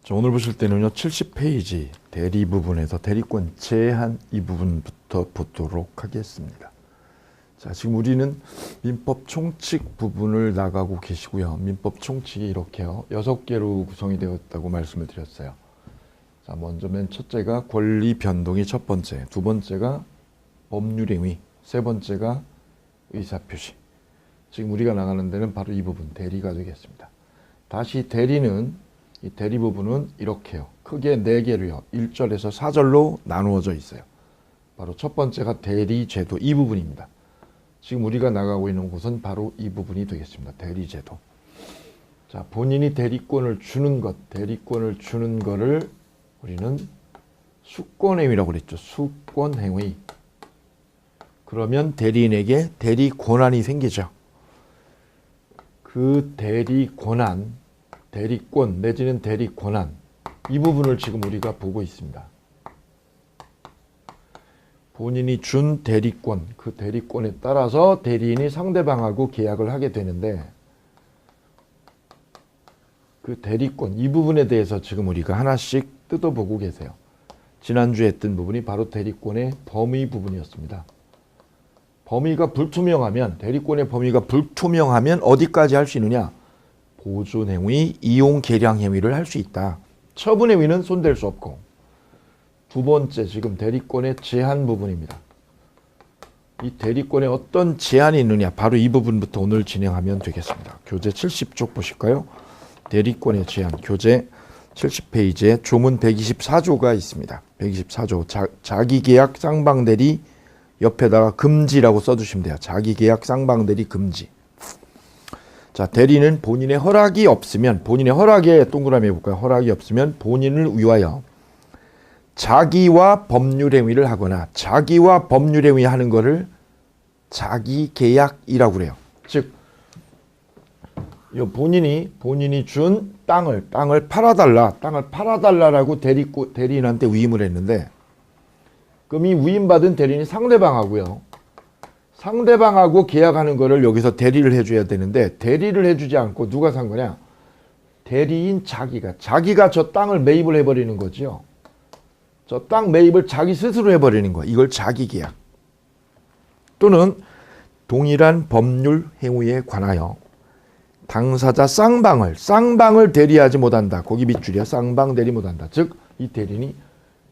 자, 오늘 보실 때는요 70페이지 대리 부분에서 대리권 제한 이 부분부터 보도록 하겠습니다. 자, 지금 우리는 민법 총칙 부분을 나가고 계시고요. 민법 총칙이 이렇게요 6개로 구성이 되었다고 말씀을 드렸어요. 자, 먼저 맨 첫째가 권리 변동이 첫 번째, 두 번째가 법률행위, 세 번째가 의사표시. 지금 우리가 나가는 데는 바로 이 부분 대리가 되겠습니다. 다시 대리는 이 대리 부분은 이렇게요. 크게 4개로요. 1절에서 4절로 나누어져 있어요. 바로 첫 번째가 대리제도 이 부분입니다. 지금 우리가 나가고 있는 곳은 바로 이 부분이 되겠습니다. 대리제도. 자, 본인이 대리권을 주는 것, 대리권을 주는 거를 우리는 수권행위라고 그랬죠. 수권행위. 그러면 대리인에게 대리 권한이 생기죠. 그 대리 권한, 대리권 내지는 대리 권한 이 부분을 지금 우리가 보고 있습니다. 본인이 준 대리권, 그 대리권에 따라서 대리인이 상대방하고 계약을 하게 되는데 그 대리권 이 부분에 대해서 지금 우리가 하나씩 뜯어보고 계세요. 지난주에 했던 부분이 바로 대리권의 범위 부분이었습니다. 범위가 불투명하면 대리권의 범위가 불투명하면 어디까지 할 수 있느냐? 보존행위, 이용 계량 행위를 할 수 있다. 처분행위는 손댈 수 없고 두 번째 지금 대리권의 제한 부분입니다. 이 대리권에 어떤 제한이 있느냐? 바로 이 부분부터 오늘 진행하면 되겠습니다. 교재 70쪽 보실까요? 대리권의 제한, 교재 70페이지에 조문 124조가 있습니다. 124조 자기계약 쌍방대리 옆에다가 금지라고 써주시면 돼요. 자기계약 쌍방대리 금지. 자, 대리는 본인의 허락이 없으면 본인의 허락에 동그라미 해볼까요? 허락이 없으면 본인을 위하여 자기와 법률행위를 하거나 자기와 법률행위 하는 거를 자기계약이라고 그래요. 즉 본인이 준 땅을 팔아달라라고 대리인한테 위임을 했는데 그럼 이 위임받은 대리인이 상대방하고요. 상대방하고 계약하는 거를 여기서 대리를 해줘야 되는데 대리를 해주지 않고 누가 산 거냐? 대리인 자기가 저 땅을 매입을 해버리는 거죠. 저 땅 매입을 자기 스스로 해버리는 거야. 이걸 자기계약. 또는 동일한 법률 행위에 관하여 당사자 쌍방을 대리하지 못한다. 거기 밑줄이야. 쌍방 대리 못한다. 즉 이 대리인이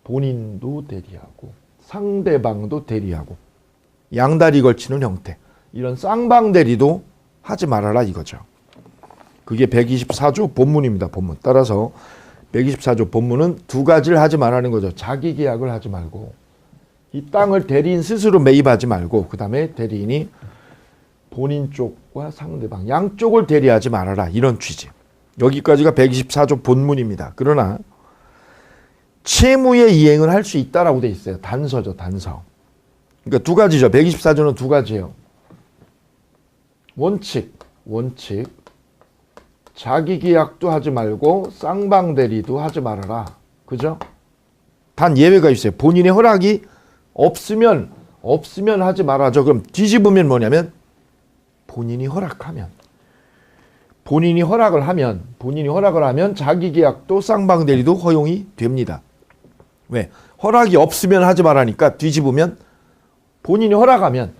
본인도 대리하고 상대방도 대리하고 양다리 걸치는 형태. 이런 쌍방 대리도 하지 말아라 이거죠. 그게 124조 본문입니다. 본문. 따라서 124조 본문은 두 가지를 하지 말라는 거죠. 자기 계약을 하지 말고 이 땅을 대리인 스스로 매입하지 말고 그 다음에 대리인이 본인 쪽과 상대방 양쪽을 대리하지 말아라. 이런 취지. 여기까지가 124조 본문입니다. 그러나 채무의 이행을 할 수 있다라고 돼 있어요. 단서죠. 단서. 그러니까 두 가지죠. 124조는 두 가지예요. 원칙. 자기 계약도 하지 말고 쌍방 대리도 하지 말아라. 그죠? 단 예외가 있어요. 본인의 허락이 없으면 하지 말아죠. 그럼 뒤집으면 뭐냐면 본인이 허락을 하면 자기 계약도 쌍방 대리도 허용이 됩니다. 왜? 허락이 없으면 하지 말라니까 뒤집으면 본인이 허락하면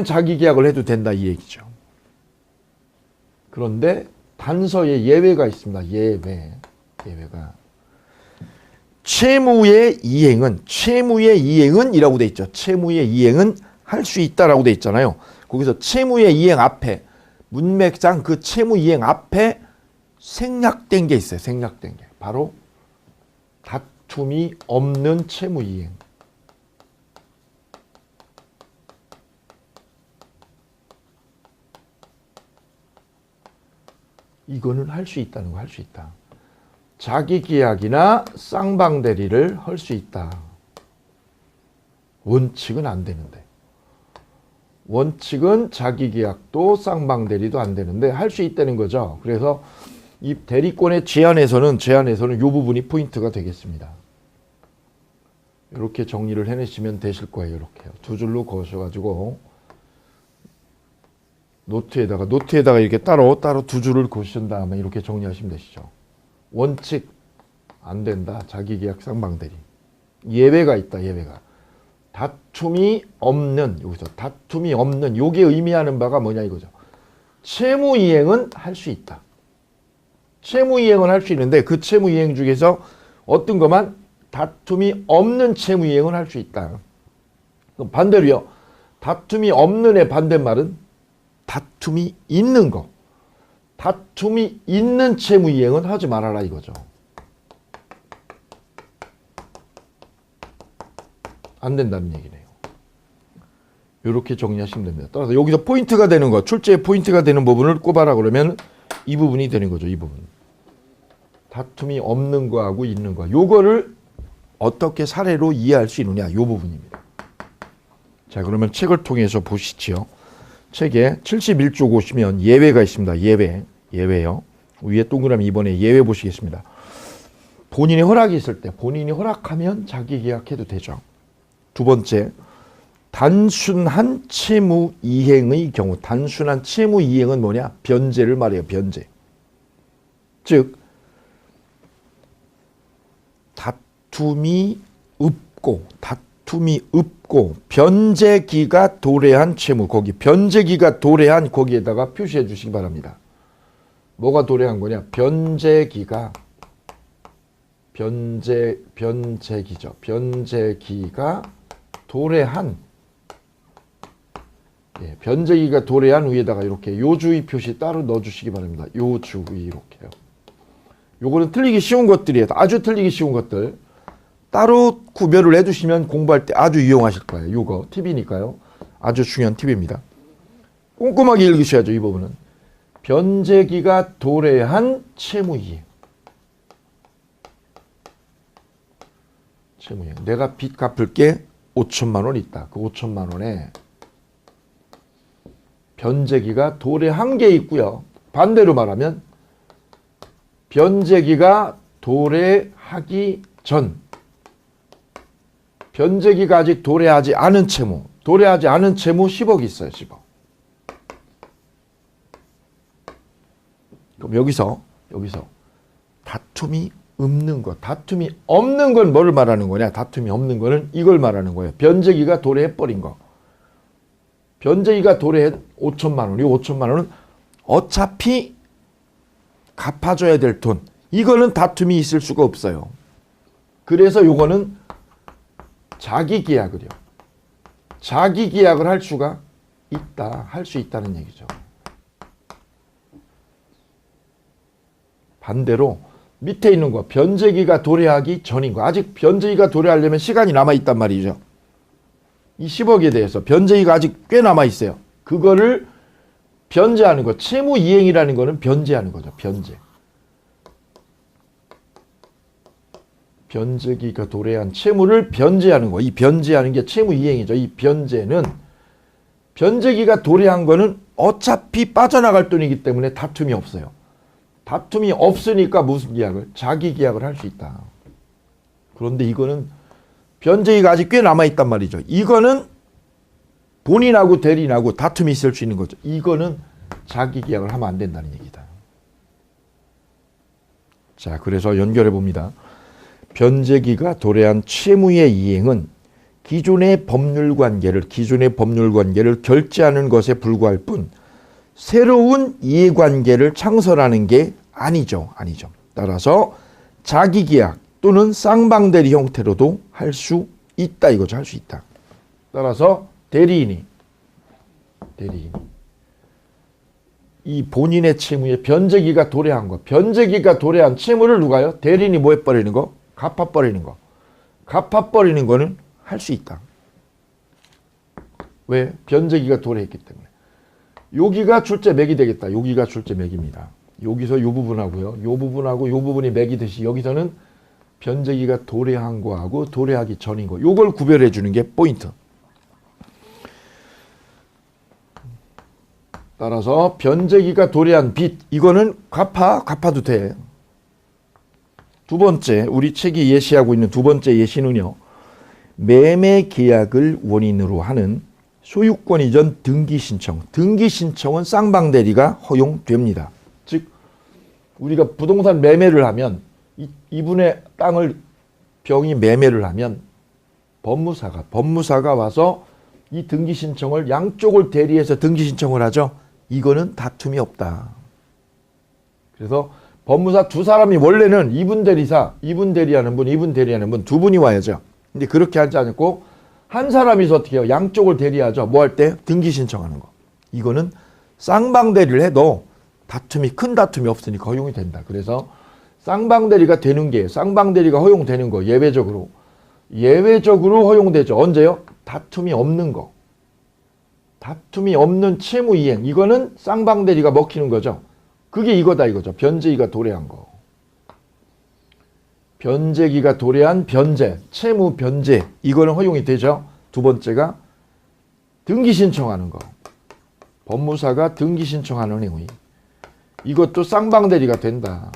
자기 계약을 해도 된다 이 얘기죠. 그런데 단서에 예외가 있습니다. 예외가. 채무의 이행은 이라고 돼 있죠. 채무의 이행은 할 수 있다라고 돼 있잖아요. 거기서 채무의 이행 앞에 문맥상 그 채무 이행 앞에 생략된 게 있어요. 생략된 게. 바로 다툼이 없는 채무 이행. 이거는 할 수 있다는 거, 할 수 있다. 자기 계약이나 쌍방 대리를 할 수 있다. 원칙은 안 되는데. 원칙은 자기 계약도 쌍방 대리도 안 되는데 할 수 있다는 거죠. 그래서 이 대리권의 제한에서는 이 부분이 포인트가 되겠습니다. 이렇게 정리를 해내시면 되실 거예요. 이렇게요. 두 줄로 그으셔가지고 노트에다가 이렇게 따로 두 줄을 그으신 다음에 이렇게 정리하시면 되시죠. 원칙 안 된다. 자기계약 쌍방대리. 예외가 있다. 예외가. 다툼이 없는, 여기서 다툼이 없는, 요게 의미하는 바가 뭐냐 이거죠. 채무이행은 할 수 있다. 채무이행은 할 수 있는데 그 채무이행 중에서 어떤 것만 다툼이 없는 채무이행은 할 수 있다. 그럼 반대로요. 다툼이 없는의 반대말은 다툼이 있는 거. 다툼이 있는 채무이행은 하지 말아라 이거죠. 안 된다는 얘기네요. 이렇게 정리하시면 됩니다. 따라서 여기서 포인트가 되는 거, 출제의 포인트가 되는 부분을 꼽아라 그러면 이 부분이 되는 거죠. 이 부분. 다툼이 없는 거하고 있는 거. 요거를 어떻게 사례로 이해할 수 있느냐. 요 부분입니다. 자, 그러면 책을 통해서 보시죠. 책에 71쪽 오시면 예외가 있습니다. 예외요. 위에 동그라미 2번에 예외 보시겠습니다. 본인의 허락이 있을 때 본인이 허락하면 자기 계약해도 되죠. 두 번째, 단순한 채무 이행의 경우. 단순한 채무 이행은 뭐냐? 변제를 말해요. 변제. 즉 다툼이 없고 변제기가 도래한 채무. 거기 변제기가 도래한 거기에다가 표시해 주시기 바랍니다. 뭐가 도래한 거냐? 변제기가 변제기죠. 변제기가 도래한, 예, 변제기가 도래한 위에다가 이렇게 요주의 표시 따로 넣어주시기 바랍니다. 요주의 이렇게요. 요거는 틀리기 쉬운 것들이에요. 아주 틀리기 쉬운 것들. 따로 구별을 해두시면 공부할 때 아주 유용하실 거예요. 요거 팁이니까요. 아주 중요한 팁입니다. 꼼꼼하게 읽으셔야죠. 이 부분은. 변제기가 도래한 채무이행. 채무이행. 내가 빚 갚을 게 5천만 원 있다. 그 5천만 원에 변제기가 도래한 게 있고요. 반대로 말하면 변제기가 도래하기 전, 변제기가 아직 도래하지 않은 채무, 도래하지 않은 채무 10억 있어요. 10억. 그럼 여기서 다툼이 없는 것, 다툼이 없는 건 뭐를 말하는 거냐? 다툼이 없는 거는 이걸 말하는 거예요. 변제기가 도래해버린 거. 변제기가 도래해 5천만 원. 이 5천만 원은 어차피 갚아줘야 될 돈. 이거는 다툼이 있을 수가 없어요. 그래서 요거는 자기 계약을요. 자기 계약을 할 수가 있다. 할 수 있다는 얘기죠. 반대로 밑에 있는 거 변제기가 도래하기 전인 거. 아직 변제기가 도래하려면 시간이 남아있단 말이죠. 이 10억에 대해서 변제기가 아직 꽤 남아있어요. 그거를 변제하는 거. 채무이행이라는 거는 변제하는 거죠. 변제. 변제기가 도래한 채무를 변제하는 거. 이 변제하는 게 채무이행이죠. 이 변제는 변제기가 도래한 거는 어차피 빠져나갈 돈이기 때문에 다툼이 없어요. 다툼이 없으니까 무슨 계약을? 자기 계약을 할 수 있다. 그런데 이거는 변제기가 아직 꽤 남아있단 말이죠. 이거는 본인하고 대리인하고 다툼이 있을 수 있는 거죠. 이거는 자기 계약을 하면 안 된다는 얘기다. 자, 그래서 연결해 봅니다. 변제기가 도래한 채무의 이행은 기존의 법률 관계를 결제하는 것에 불과할 뿐 새로운 이해관계를 창설하는 게 아니죠. 따라서 자기계약 또는 쌍방대리 형태로도 할 수 있다 이거죠. 할 수 있다. 따라서 대리인이 이 본인의 채무에 변제기가 도래한 거, 변제기가 도래한 채무를 누가요? 대리인이 뭐 해버리는 거? 갚아버리는 거. 갚아버리는 거는 할 수 있다. 왜? 변제기가 도래했기 때문에. 여기가 출제 맥이 되겠다. 여기가 출제 맥입니다. 여기서 이 부분하고요. 이 부분하고 이 부분이 맥이듯이 여기서는 변제기가 도래한 거하고 도래하기 전인 거. 요걸 구별해 주는 게 포인트. 따라서 변제기가 도래한 빚. 이거는 갚아도 돼. 두 번째, 우리 책이 예시하고 있는 두 번째 예시는요. 매매 계약을 원인으로 하는 소유권 이전 등기 신청. 등기 신청은 쌍방대리가 허용됩니다. 즉 우리가 부동산 매매를 하면 이분의 땅을 병이 매매를 하면 법무사가 와서 이 등기 신청을 양쪽을 대리해서 등기 신청을 하죠. 이거는 다툼이 없다. 그래서 법무사 두 사람이 원래는 이분 대리사, 이분 대리하는 분, 이분 대리하는 분 두 분이 와야죠. 근데 그렇게 하지 않고 한 사람이서 어떻게 해요? 양쪽을 대리하죠. 뭐 할 때? 등기 신청하는 거. 이거는 쌍방대리를 해도 큰 다툼이 없으니까 허용이 된다. 그래서 쌍방대리가 되는 게 쌍방대리가 허용되는 거 예외적으로 허용되죠. 언제요? 다툼이 없는 거. 다툼이 없는 채무이행. 이거는 쌍방대리가 먹히는 거죠. 그게 이거다 이거죠. 변제기가 도래한 거. 변제기가 도래한 변제, 채무 변제. 이거는 허용이 되죠. 두 번째가 등기 신청하는 거. 법무사가 등기 신청하는 행위. 이것도 쌍방대리가 된다.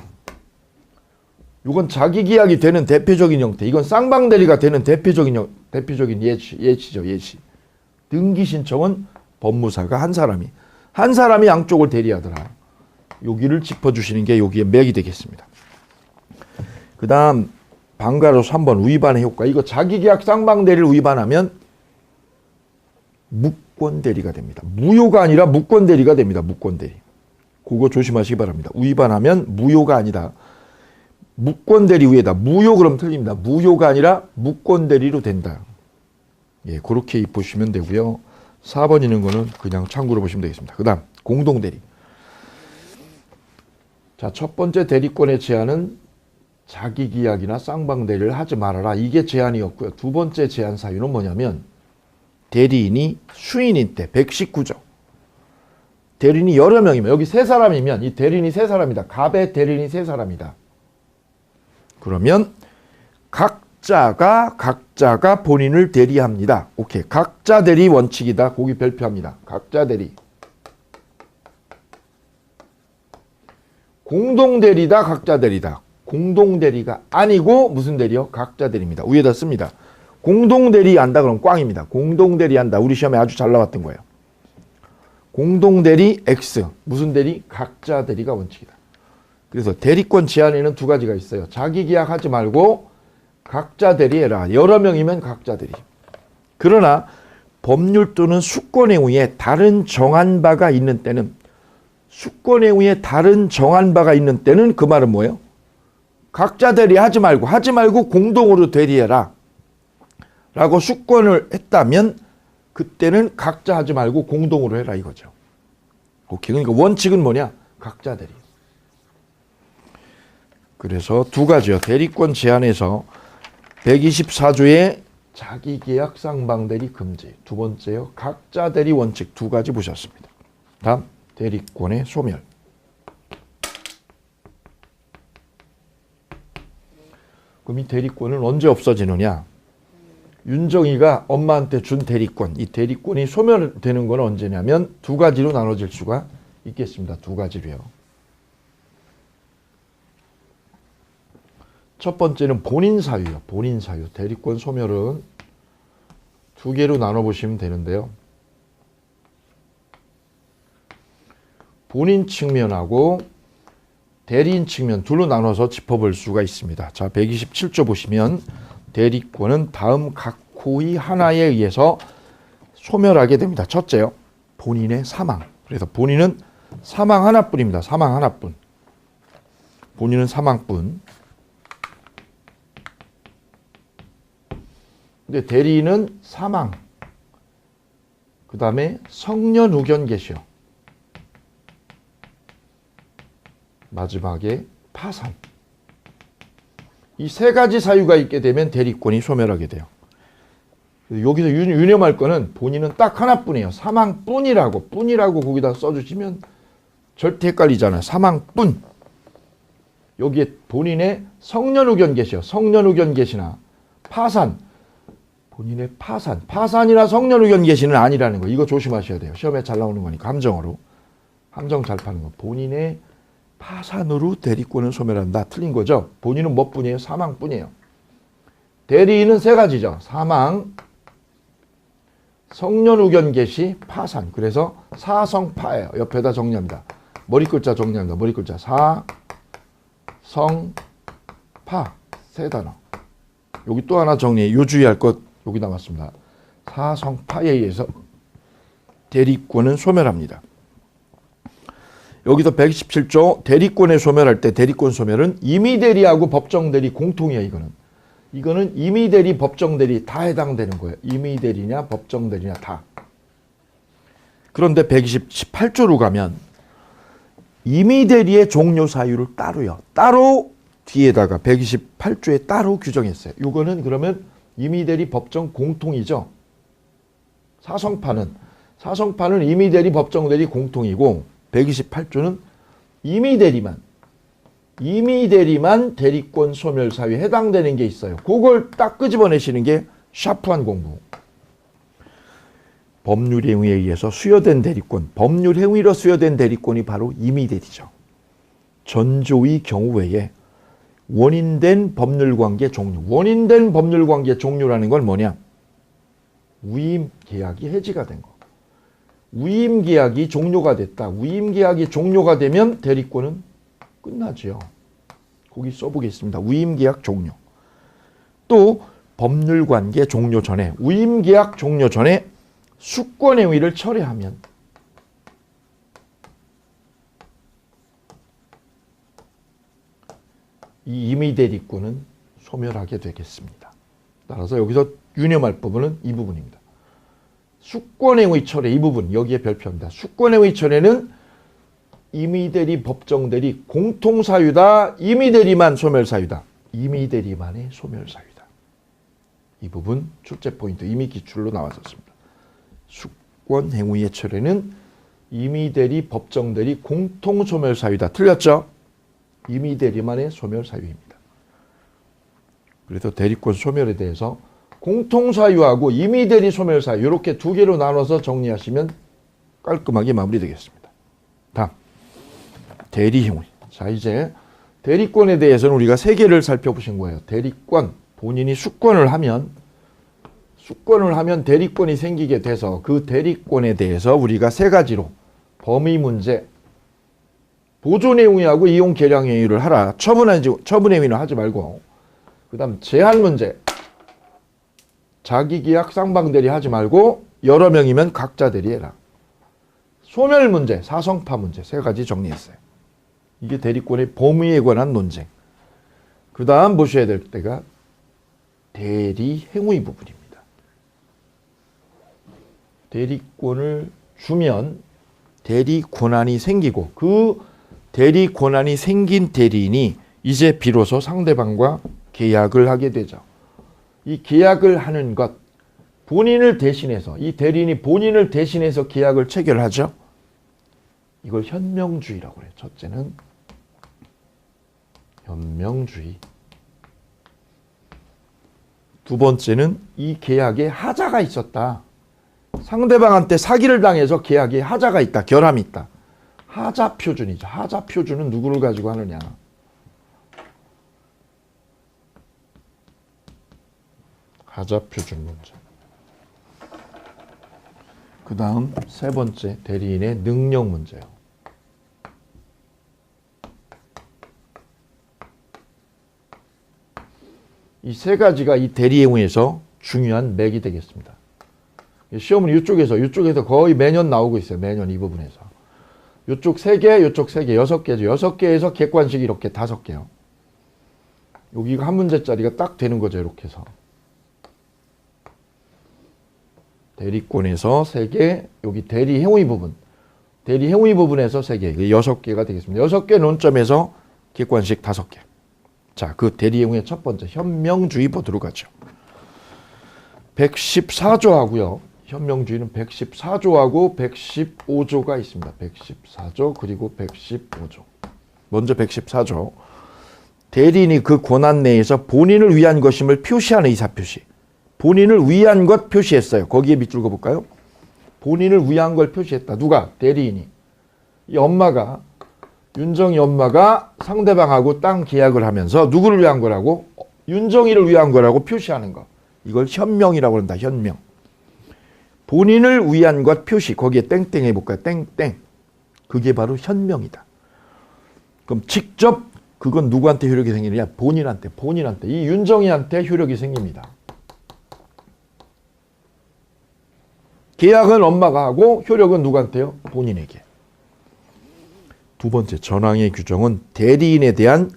이건 자기계약이 되는 대표적인 형태. 이건 쌍방대리가 되는 대표적인 예시죠. 예시. 등기 신청은 법무사가 한 사람이 양쪽을 대리하더라. 여기를 짚어주시는 게 여기에 맥이 되겠습니다. 그 다음 방가로 3번 위반의 효과. 이거 자기계약 쌍방대리를 위반하면 무권대리가 됩니다. 무효가 아니라 무권대리가 됩니다. 무권대리. 그거 조심하시기 바랍니다. 위반하면 무효가 아니다. 무권대리 위에다 무효 그럼 틀립니다. 무효가 아니라 무권대리로 된다. 예, 그렇게 보시면 되고요. 4번 있는 거는 그냥 참고로 보시면 되겠습니다. 그 다음 공동대리. 자, 첫 번째 대리권의 제한은 자기계약이나 쌍방대리를 하지 말아라. 이게 제한이었고요. 두 번째 제한 사유는 뭐냐면 대리인이 수인인 때 119조. 대리인이 여러 명이면 여기 세 사람이면 이 대리인이 세 사람이다. 갑의 대리인이 세 사람이다. 그러면 각자가 본인을 대리합니다. 오케이. 각자 대리 원칙이다. 거기 별표합니다. 각자 대리. 공동대리다. 각자 대리다. 공동대리가 아니고 무슨 대리요? 각자 대리입니다. 위에다 씁니다. 공동대리 한다 그러면 꽝입니다. 공동대리 한다. 우리 시험에 아주 잘 나왔던 거예요. 공동대리 X. 무슨 대리? 각자 대리가 원칙이다. 그래서 대리권 제한에는 두 가지가 있어요. 자기계약하지 말고 각자 대리해라. 여러 명이면 각자 대리. 그러나 법률 또는 수권행위에 다른 정한 바가 있는 때는 그 말은 뭐예요? 각자 대리하지 말고 공동으로 대리해라. 라고 수권을 했다면 그때는 각자 하지 말고 공동으로 해라 이거죠. 오케이. 그러니까 원칙은 뭐냐? 각자 대리. 그래서 두 가지요. 대리권 제한에서 124조의 자기계약 쌍방대리 금지. 두 번째요. 각자 대리 원칙 두 가지 보셨습니다. 다음 대리권의 소멸. 그럼 이 대리권은 언제 없어지느냐? 윤정이가 엄마한테 준 대리권, 이 대리권이 소멸되는 건 언제냐면 두 가지로 나눠질 수가 있겠습니다. 두 가지로요. 첫 번째는 본인 사유요. 본인 사유. 대리권 소멸은 두 개로 나눠보시면 되는데요. 본인 측면하고 대리인 측면 둘로 나눠서 짚어볼 수가 있습니다. 자, 127조 보시면 대리권은 다음 각 호의 하나에 의해서 소멸하게 됩니다. 첫째요. 본인의 사망. 그래서 본인은 사망 하나뿐입니다. 사망 하나뿐. 본인은 사망뿐. 근데 대리인은 사망. 그 다음에 성년후견 계시오. 마지막에 파산. 이 세 가지 사유가 있게 되면 대리권이 소멸하게 돼요. 여기서 유념할 거는 본인은 딱 하나뿐이에요. 사망뿐이라고 거기다 써주시면 절대 헷갈리잖아요. 사망뿐. 여기에 본인의 성년후견 계시요. 성년후견 계시나 파산. 본인의 파산이나 성년후견 계시는 아니라는 거. 이거 조심하셔야 돼요. 시험에 잘 나오는 거니까 함정으로. 함정 잘 파는 거. 본인의 파산으로 대리권을 소멸한다. 틀린 거죠. 본인은 뭐뿐이에요? 사망뿐이에요. 대리인은 세 가지죠. 사망, 성년후견 계시, 파산. 그래서 사성파예요. 옆에다 정리합니다. 머리 글자 정리합니다. 머리 글자 성, 파 세 단어. 여기 또 하나 정리해. 요 주의할 것 여기 남았습니다. 사성파에 의해서 대리권은 소멸합니다. 여기서 127조 대리권에 소멸할 때 대리권 소멸은 임의대리하고 법정대리 공통이에요. 이거는 임의대리, 법정대리 다 해당되는 거예요. 임의대리냐 법정대리냐 다. 그런데 128조로 가면 임의대리의 종료 사유를 따로 뒤에다가 128조에 따로 규정했어요. 이거는 그러면 임의대리 법정 공통이죠. 사성파는 임의대리 법정대리 공통이고 128조는 임의대리만 대리권 소멸 사유에 해당되는 게 있어요. 그걸 딱 끄집어내시는 게 샤프한 공부. 법률 행위에 의해서 수여된 대리권, 법률 행위로 수여된 대리권이 바로 임의대리죠. 전조의 경우 외에 원인된 법률관계 종료. 원인된 법률관계 종료라는 건 뭐냐? 위임계약이 해지가 된 거. 위임계약이 종료가 됐다. 위임계약이 종료가 되면 대리권은 끝나지요. 거기 써보겠습니다. 위임계약 종료. 또 법률관계 종료 전에, 위임계약 종료 전에 수권행위를 철회하면 이 임의대리권은 소멸하게 되겠습니다. 따라서 여기서 유념할 부분은 이 부분입니다. 수권행위 철회 이 부분 여기에 별표입니다. 수권행위 철회는 임의대리, 법정대리 공통사유다. 임의대리만 소멸사유다. 임의대리만의 소멸사유다. 이 부분 출제 포인트 이미 기출로 나왔었습니다. 수권행위의 철회는 임의대리, 법정대리 공통소멸사유다. 틀렸죠? 임의대리만의 소멸사유입니다. 그래서 대리권 소멸에 대해서 공통사유하고 임의대리 소멸사유 이렇게 두 개로 나눠서 정리하시면 깔끔하게 마무리되겠습니다. 다음 대리행위. 자, 이제 대리권에 대해서는 우리가 세 개를 살펴보신 거예요. 대리권, 본인이 수권을 하면 대리권이 생기게 돼서 그 대리권에 대해서 우리가 세 가지로 범위 문제, 보존행위하고 이용 계량행위를 하라. 처분행위는 하지 말고. 그 다음 제한 문제, 자기계약 쌍방대리 하지 말고 여러 명이면 각자 대리해라. 소멸 문제, 사성파 문제 세 가지 정리했어요. 이게 대리권의 범위에 관한 논쟁. 그 다음 보셔야 될 때가 대리행위 부분입니다. 대리권을 주면 대리 권한이 생기고 그 대리 권한이 생긴 대리인이 이제 비로소 상대방과 계약을 하게 되죠. 이 계약을 하는 것, 본인을 대신해서 이 대리인이 본인을 대신해서 계약을 체결하죠. 이걸 현명주의라고 그래요. 첫째는 현명주의. 두 번째는 이 계약에 하자가 있었다. 상대방한테 사기를 당해서 계약에 하자가 있다. 결함이 있다. 하자 표준이죠. 하자 표준은 누구를 가지고 하느냐. 하자 표준 문제. 그 다음 세 번째 대리인의 능력 문제요. 이 세 가지가 이 대리행위에서 중요한 맥이 되겠습니다. 시험은 이쪽에서 거의 매년 나오고 있어요. 매년 이 부분에서. 이쪽 3개, 이쪽 3개, 6개죠. 6개에서 객관식이 이렇게 5개요. 여기가 한 문제짜리가 딱 되는 거죠. 이렇게 해서. 대리권에서 3개, 여기 대리행위 부분. 대리행위 부분에서 3개, 6개가 되겠습니다. 6개 논점에서 객관식 5개. 자, 그 대리행위의 첫 번째, 현명주의 보도록 하죠. 114조 하고요. 현명주의는 114조하고 115조가 있습니다. 114조 그리고 115조. 먼저 114조. 대리인이 그 권한 내에서 본인을 위한 것임을 표시하는 의사표시. 본인을 위한 것 표시했어요. 거기에 밑줄 그어볼까요? 본인을 위한 걸 표시했다. 누가? 대리인이. 이 엄마가, 윤정이 엄마가 상대방하고 땅 계약을 하면서 누구를 위한 거라고? 윤정이를 위한 거라고 표시하는 거. 이걸 현명이라고 한다. 현명. 본인을 위한 것 표시. 거기에 땡땡 해볼까요? 땡땡. 그게 바로 현명이다. 그럼 직접 그건 누구한테 효력이 생기느냐? 본인한테. 이 윤정이한테 효력이 생깁니다. 계약은 엄마가 하고 효력은 누구한테요? 본인에게. 두 번째, 전항의 규정은 대리인에 대한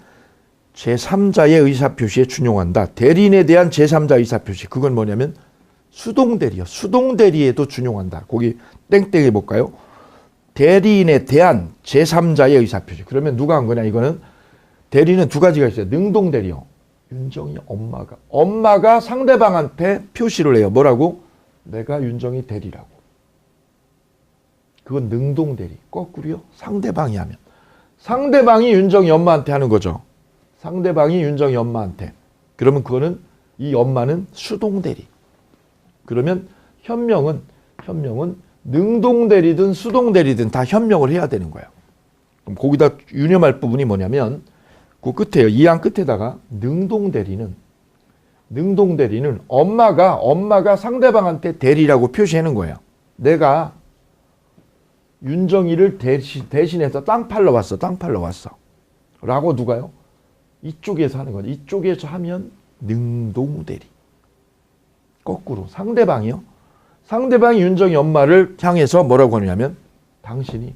제3자의 의사표시에 준용한다. 대리인에 대한 제3자 의사표시. 그건 뭐냐면 수동대리요. 수동대리에도 준용한다. 거기 땡땡 해볼까요? 대리인에 대한 제3자의 의사표시. 그러면 누가 한 거냐? 이거는 대리는 두 가지가 있어요. 능동대리요. 윤정이 엄마가 상대방한테 표시를 해요. 뭐라고? 내가 윤정이 대리라고. 그건 능동대리. 거꾸로요. 상대방이 하면. 상대방이 윤정이 엄마한테 하는 거죠. 상대방이 윤정이 엄마한테. 그러면 그거는 이 엄마는 수동대리. 그러면 현명은 능동대리든 수동대리든 다 현명을 해야 되는 거예요. 그럼 거기다 유념할 부분이 뭐냐면 그 끝에요. 이 안 끝에다가 능동대리는 엄마가 상대방한테 대리라고 표시하는 거예요. 내가 윤정이를 대신해서 땅 팔러 왔어. 라고 누가요? 이쪽에서 하는 거죠. 이쪽에서 하면 능동대리. 거꾸로 상대방이 윤정이 엄마를 향해서 뭐라고 하냐면 당신이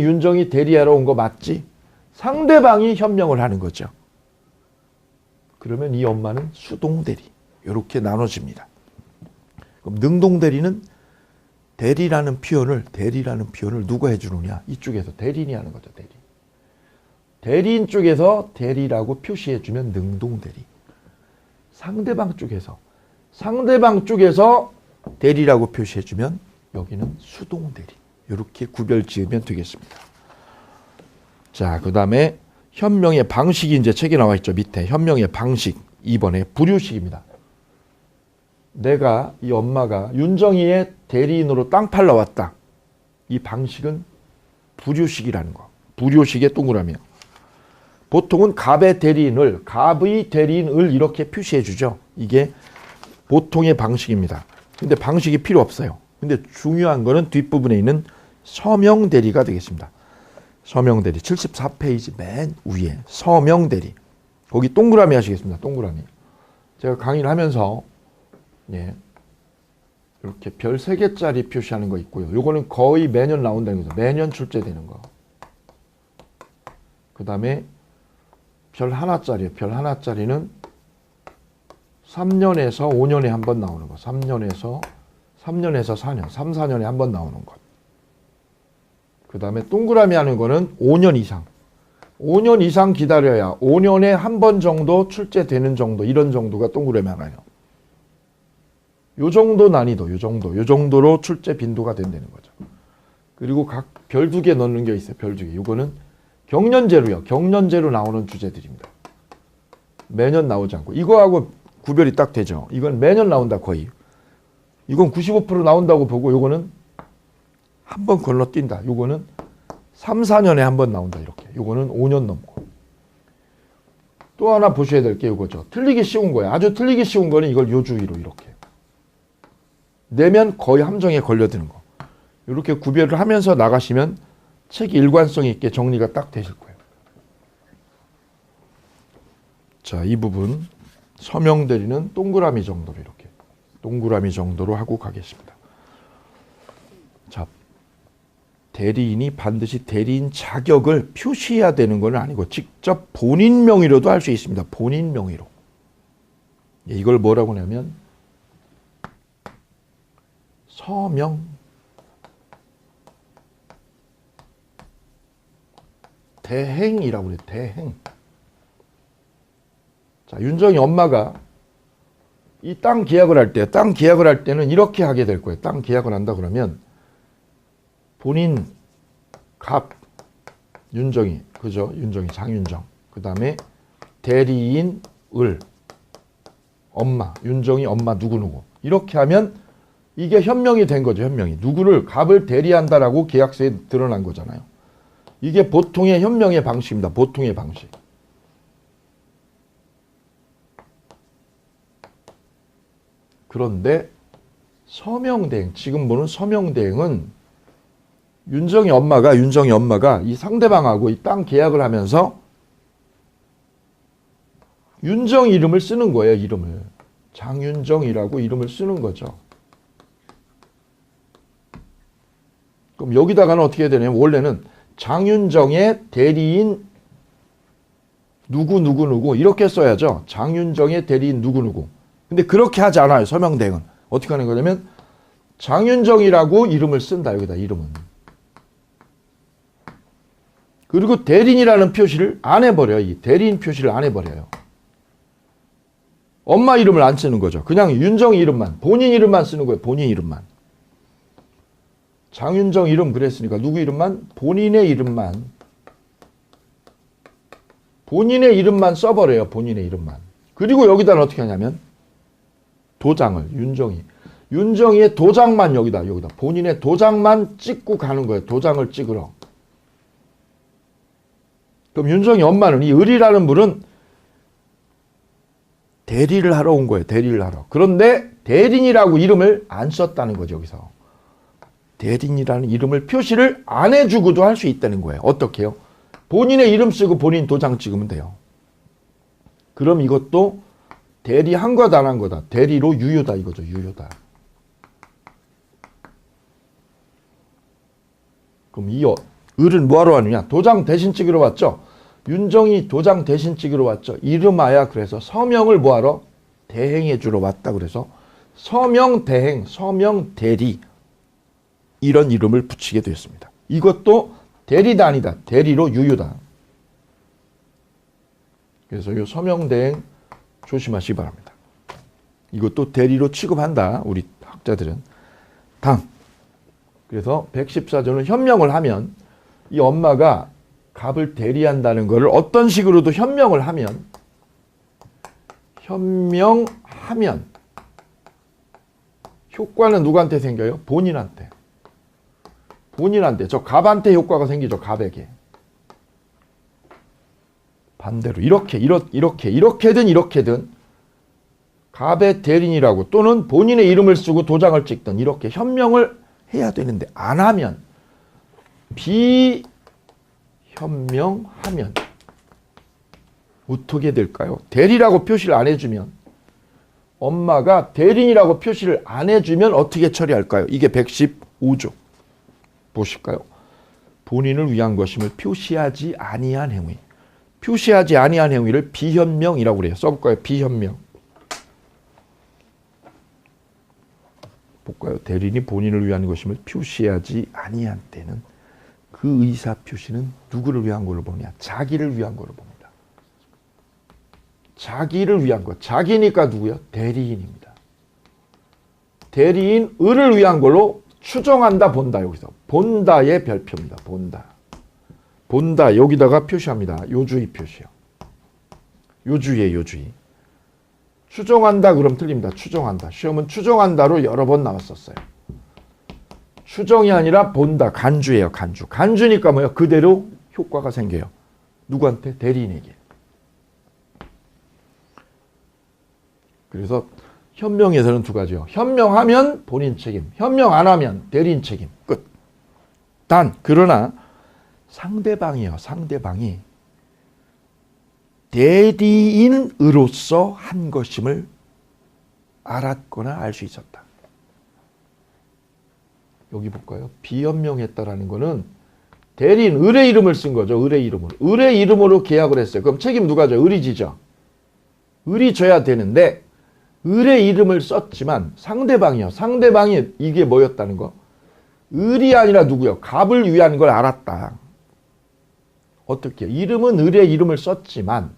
윤정이 대리하러 온 거 맞지? 상대방이 현명을 하는 거죠. 그러면 이 엄마는 수동대리. 이렇게 나눠집니다. 그럼 능동대리는 대리라는 표현을 누가 해주느냐? 이쪽에서 대리인이 하는 거죠. 대리인 쪽에서 대리라고 표시해주면 능동대리. 상대방 쪽에서 대리라고 표시해주면 여기는 수동대리. 이렇게 구별 지으면 되겠습니다. 자, 그 다음에 현명의 방식이 이제 책에 나와 있죠. 밑에 현명의 방식 2번에 불유식입니다. 내가 이 엄마가 윤정이의 대리인으로 땅 팔러 왔다. 이 방식은 불유식이라는 거. 불유식의 동그라미요. 보통은 갑의 대리인을 이렇게 표시해 주죠. 이게 보통의 방식입니다. 근데 방식이 필요 없어요. 근데 중요한 거는 뒷부분에 있는 서명대리가 되겠습니다. 서명대리 74페이지 맨 위에 서명대리. 거기 동그라미 하시겠습니다. 동그라미. 제가 강의를 하면서 이렇게 별 3개짜리 표시하는 거 있고요. 요거는 거의 매년 나온다는 거죠. 매년 출제되는 거. 그 다음에 별 하나짜리요. 별 하나짜리는 3년에서 5년에 한 번 나오는 거. 3년에서 4년, 3, 4년에 한 번 나오는 것. 그 다음에 동그라미 하는 거는 5년 이상. 5년 이상 기다려야 5년에 한 번 정도 출제되는 정도, 이런 정도가 동그라미 하나요. 요 정도 난이도, 요 정도로 출제 빈도가 된다는 거죠. 그리고 각 별 2개 넣는 게 있어요. 별 2개. 요거는 경년제로요. 경년제로 나오는 주제들입니다. 매년 나오지 않고. 이거하고 구별이 딱 되죠. 이건 매년 나온다, 거의. 이건 95% 나온다고 보고, 요거는 한 번 건너뛴다. 요거는 3, 4년에 한 번 나온다, 이렇게. 요거는 5년 넘고. 또 하나 보셔야 될 게 이거죠. 틀리기 쉬운 거예요. 아주 틀리기 쉬운 거는 이걸 요주의로 이렇게. 내면 거의 함정에 걸려드는 거. 이렇게 구별을 하면서 나가시면 책이 일관성 있게 정리가 딱 되실 거예요. 자, 이 부분 서명대리는 동그라미 정도로 이렇게. 동그라미 정도로 하고 가겠습니다. 자, 대리인이 반드시 대리인 자격을 표시해야 되는 건 아니고 직접 본인 명의로도 할 수 있습니다. 본인 명의로. 이걸 뭐라고 하냐면 서명 대행이라고 그래요. 대행. 자, 윤정이 엄마가 이 땅 계약을 할 때는 이렇게 하게 될 거예요. 땅 계약을 한다 그러면 본인 갑 윤정이, 그죠? 윤정이 장윤정. 그 다음에 대리인 을 엄마 윤정이 엄마 누구누구 이렇게 하면 이게 현명이 된 거죠. 현명이 누구를 갑을 대리한다라고 계약서에 드러난 거잖아요. 이게 보통의 현명의 방식입니다. 보통의 방식. 그런데 서명대행, 지금 보는 서명대행은 윤정이 엄마가 이 상대방하고 이 땅 계약을 하면서 윤정 이름을 쓰는 거예요. 이름을. 장윤정이라고 이름을 쓰는 거죠. 그럼 여기다가는 어떻게 해야 되냐면 원래는 장윤정의 대리인 누구 이렇게 써야죠. 장윤정의 대리인 누구. 근데 그렇게 하지 않아요. 서명대행은. 어떻게 하는 거냐면 장윤정이라고 이름을 쓴다. 여기다 이름은. 그리고 대리인이라는 표시를 안 해버려요. 이 대리인 표시를 안 해버려요. 엄마 이름을 안 쓰는 거죠. 그냥 윤정 이름만, 본인 이름만 쓰는 거예요. 본인 이름만. 장윤정 이름 그랬으니까 누구 이름만? 본인의 이름만. 본인의 이름만 써버려요. 본인의 이름만. 그리고 여기다는 어떻게 하냐면 도장을 윤정이의 도장만 여기다 본인의 도장만 찍고 가는 거예요. 도장을 찍으러. 그럼 윤정이 엄마는 이 을이라는 분은 대리를 하러 온 거예요. 대리를 하러. 그런데 대리인이라고 이름을 안 썼다는 거죠. 여기서. 대리인이라는 이름을 표시를 안 해주고도 할 수 있다는 거예요. 어떻게 해요? 본인의 이름 쓰고 본인 도장 찍으면 돼요. 그럼 이것도 대리한 거다 안 한 거다. 대리로 유효다 이거죠. 유효다. 그럼 이 을은 뭐하러 왔느냐? 도장 대신 찍으러 왔죠. 윤정이 도장 대신 찍으러 왔죠. 이름하야 그래서 서명을 뭐하러? 대행해 주러 왔다 그래서 서명대행, 서명대리 이런 이름을 붙이게 되었습니다. 이것도 대리다 아니다. 대리로 유효다. 그래서 이 서명대행 조심하시기 바랍니다. 이것도 대리로 취급한다. 우리 학자들은. 그래서 114조는 현명을 하면 이 엄마가 갑을 대리한다는 것을 어떤 식으로도 현명을 하면 효과는 누구한테 생겨요? 본인한테. 저 갑한테 효과가 생기죠. 갑에게. 반대로 이렇게든 갑의 대리인이라고 또는 본인의 이름을 쓰고 도장을 찍든 이렇게 현명을 해야 되는데 안 하면 비현명하면 어떻게 될까요? 대리라고 표시를 안 해주면 엄마가 대리인이라고 표시를 안 해주면 어떻게 처리할까요? 이게 115조. 보실까요? 본인을 위한 것임을 표시하지 아니한 행위. 표시하지 아니한 행위를 비현명이라고 그래요. 써볼까요? 비현명. 볼까요? 대리인이 본인을 위한 것임을 표시하지 아니한 때는 그 의사 표시는 누구를 위한 걸로 보냐? 자기를 위한 걸로 봅니다. 자기를 위한 것. 자기니까 누구요? 대리인입니다. 대리인 을을 위한 걸로 추정한다, 본다. 여기서 본다의 별표입니다. 본다 여기다가 표시합니다. 요주의 표시요. 요주의. 추정한다 그럼 틀립니다. 추정한다. 시험은 추정한다로 여러 번 나왔었어요. 추정이 아니라 본다. 간주예요. 간주니까 뭐예요? 그대로 효과가 생겨요. 누구한테? 대리인에게. 그래서 현명에서는 두 가지요. 현명하면 본인 책임, 현명 안 하면 대리인 책임. 끝. 그러나 상대방이 대리인으로서 한 것임을 알았거나 알 수 있었다. 여기 볼까요? 비현명했다라는 거는 대리인 을의 이름을 쓴 거죠. 을의 이름으로 계약을 했어요. 그럼 책임 누가 져? 을이 지죠. 을이 져야 되는데 을의 이름을 썼지만 상대방이 이게 뭐였다는 거? 을이 아니라 누구요? 갑을 위한 걸 알았다. 어떻게? 이름은 을의 이름을 썼지만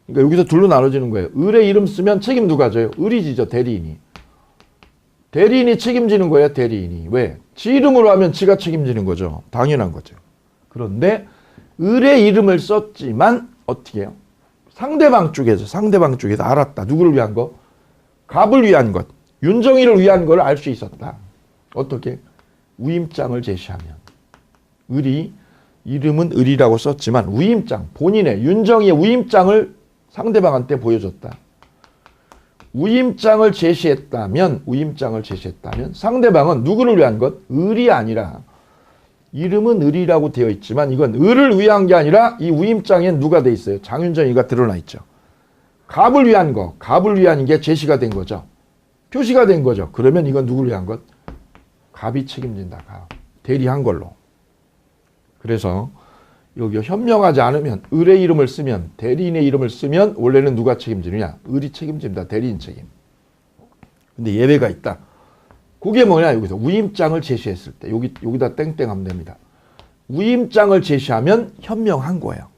그러니까 여기서 둘로 나눠지는 거예요. 을의 이름 쓰면 책임 누가 져요? 을이 지죠. 대리인이 책임지는 거예요. 대리인이. 왜? 지 이름으로 하면 지가 책임지는 거죠. 당연한 거죠. 그런데 을의 이름을 썼지만 어떻게 해요? 상대방 쪽에서 알았다. 누구를 위한 거? 갑을 위한 것. 윤정이를 위한 걸 알 수 있었다. 어떻게? 위임장을 제시하면. 이름은 을이라고 썼지만 위임장, 본인의 윤정이의 위임장을 상대방한테 보여줬다. 위임장을 제시했다면 상대방은 누구를 위한 것? 을이 아니라 이름은 을이라고 되어 있지만 이건 을을 위한 게 아니라 이 위임장엔 누가 돼 있어요? 장윤정이가 드러나 있죠. 갑을 위한 거, 갑을 위한 게 제시가 된 거죠. 표시가 된 거죠. 그러면 이건 누구를 위한 것? 갑이 책임진다. 갑. 대리한 걸로. 그래서 여기 현명하지 않으면 을의 이름을 쓰면 대리인의 이름을 쓰면 원래는 누가 책임지느냐? 을이 책임집니다. 대리인 책임. 근데 예외가 있다. 그게 뭐냐? 여기서 위임장을 제시했을 때 여기다 땡땡 하면 됩니다. 위임장을 제시하면 현명한 거예요.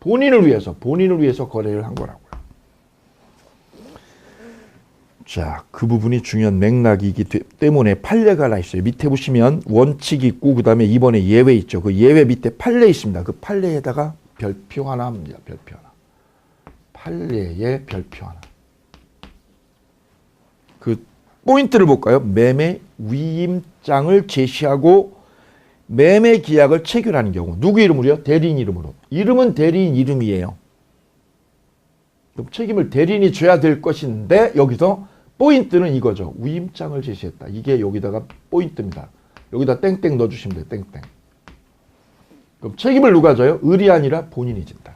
본인을 위해서 거래를 한 거라고요. 자, 그 부분이 중요한 맥락이기 때문에 판례가 하나 있어요. 밑에 보시면 원칙이 있고 그 다음에 이번에 예외 있죠. 그 예외 밑에 판례 있습니다. 그 판례에다가 별표 하나 합니다. 별표 하나. 판례에 별표 하나. 그 포인트를 볼까요? 매매 위임장을 제시하고 매매 계약을 체결하는 경우 누구 이름으로요? 대리인 이름으로. 이름은 대리인 이름이에요. 그럼 책임을 대리인이 져야 될 것인데 여기서 포인트는 이거죠. 위임장을 제시했다. 이게 여기다가 포인트입니다. 여기다 땡땡 넣어주시면 돼요. 땡땡. 그럼 책임을 누가 져요? 을이 아니라 본인이 진다.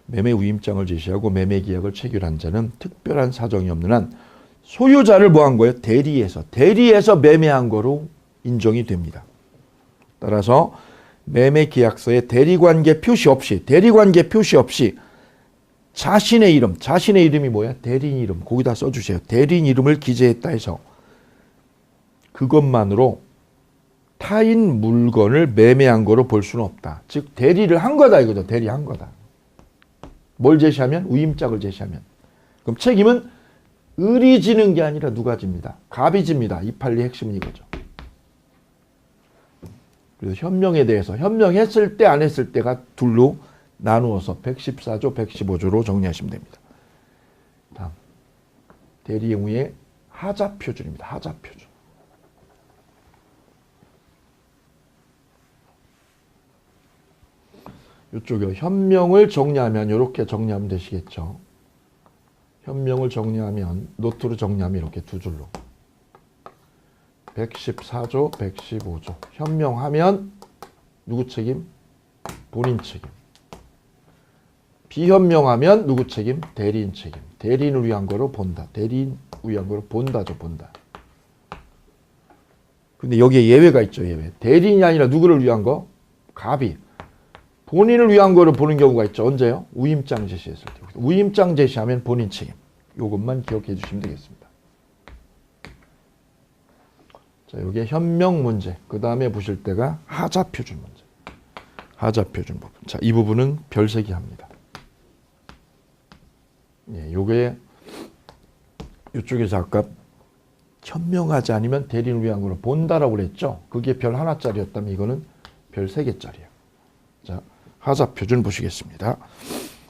매매 위임장을 제시하고 매매 계약을 체결한 자는 특별한 사정이 없는 한 소유자를 뭐 한 거예요? 대리해서 매매한 거로 인정이 됩니다. 따라서 매매 계약서에 대리관계 표시 없이 자신의 이름이 뭐야? 대리인 이름. 거기다 써주세요. 대리인 이름을 기재했다 해서 그것만으로 타인 물건을 매매한 거로 볼 수는 없다. 즉 대리를 한 거다 이거죠. 대리한 거다. 뭘 제시하면? 위임장을 제시하면. 그럼 책임은 을이 지는 게 아니라 누가 집니다? 갑이 집니다. 이 판례의 핵심은 이거죠. 그래서 현명에 대해서 현명했을 때 안 했을 때가 둘로 나누어서 114조, 115조로 정리하시면 됩니다. 다음 대리행위의 하자표준입니다. 하자표준. 이쪽에 현명을 정리하면 이렇게 정리하면 되시겠죠. 현명을 정리하면 노트로 정리하면 이렇게 두 줄로 114조, 115조. 현명하면 누구 책임? 본인 책임. 비현명하면 누구 책임? 대리인 책임. 대리인을 위한 거로 본다. 대리인 위한 거로 본다죠. 본다. 근데 여기에 예외가 있죠. 예외. 대리인이 아니라 누구를 위한 거? 갑이. 본인을 위한 거를 보는 경우가 있죠. 언제요? 위임장 제시했을 때. 위임장 제시하면 본인 책임. 이것만 기억해 주시면 되겠습니다. 자, 여기에 현명 문제. 그 다음에 보실 때가 하자표준 문제. 하자표준 부분. 자, 이 부분은 별세기 합니다. 예, 요게 이쪽에서 아까 현명하지 않으면 대리인을 위한 거로 본다라고 그랬죠. 그게 별 하나짜리였다면 이거는 별 3개짜리예요. 자, 하자표준 보시겠습니다.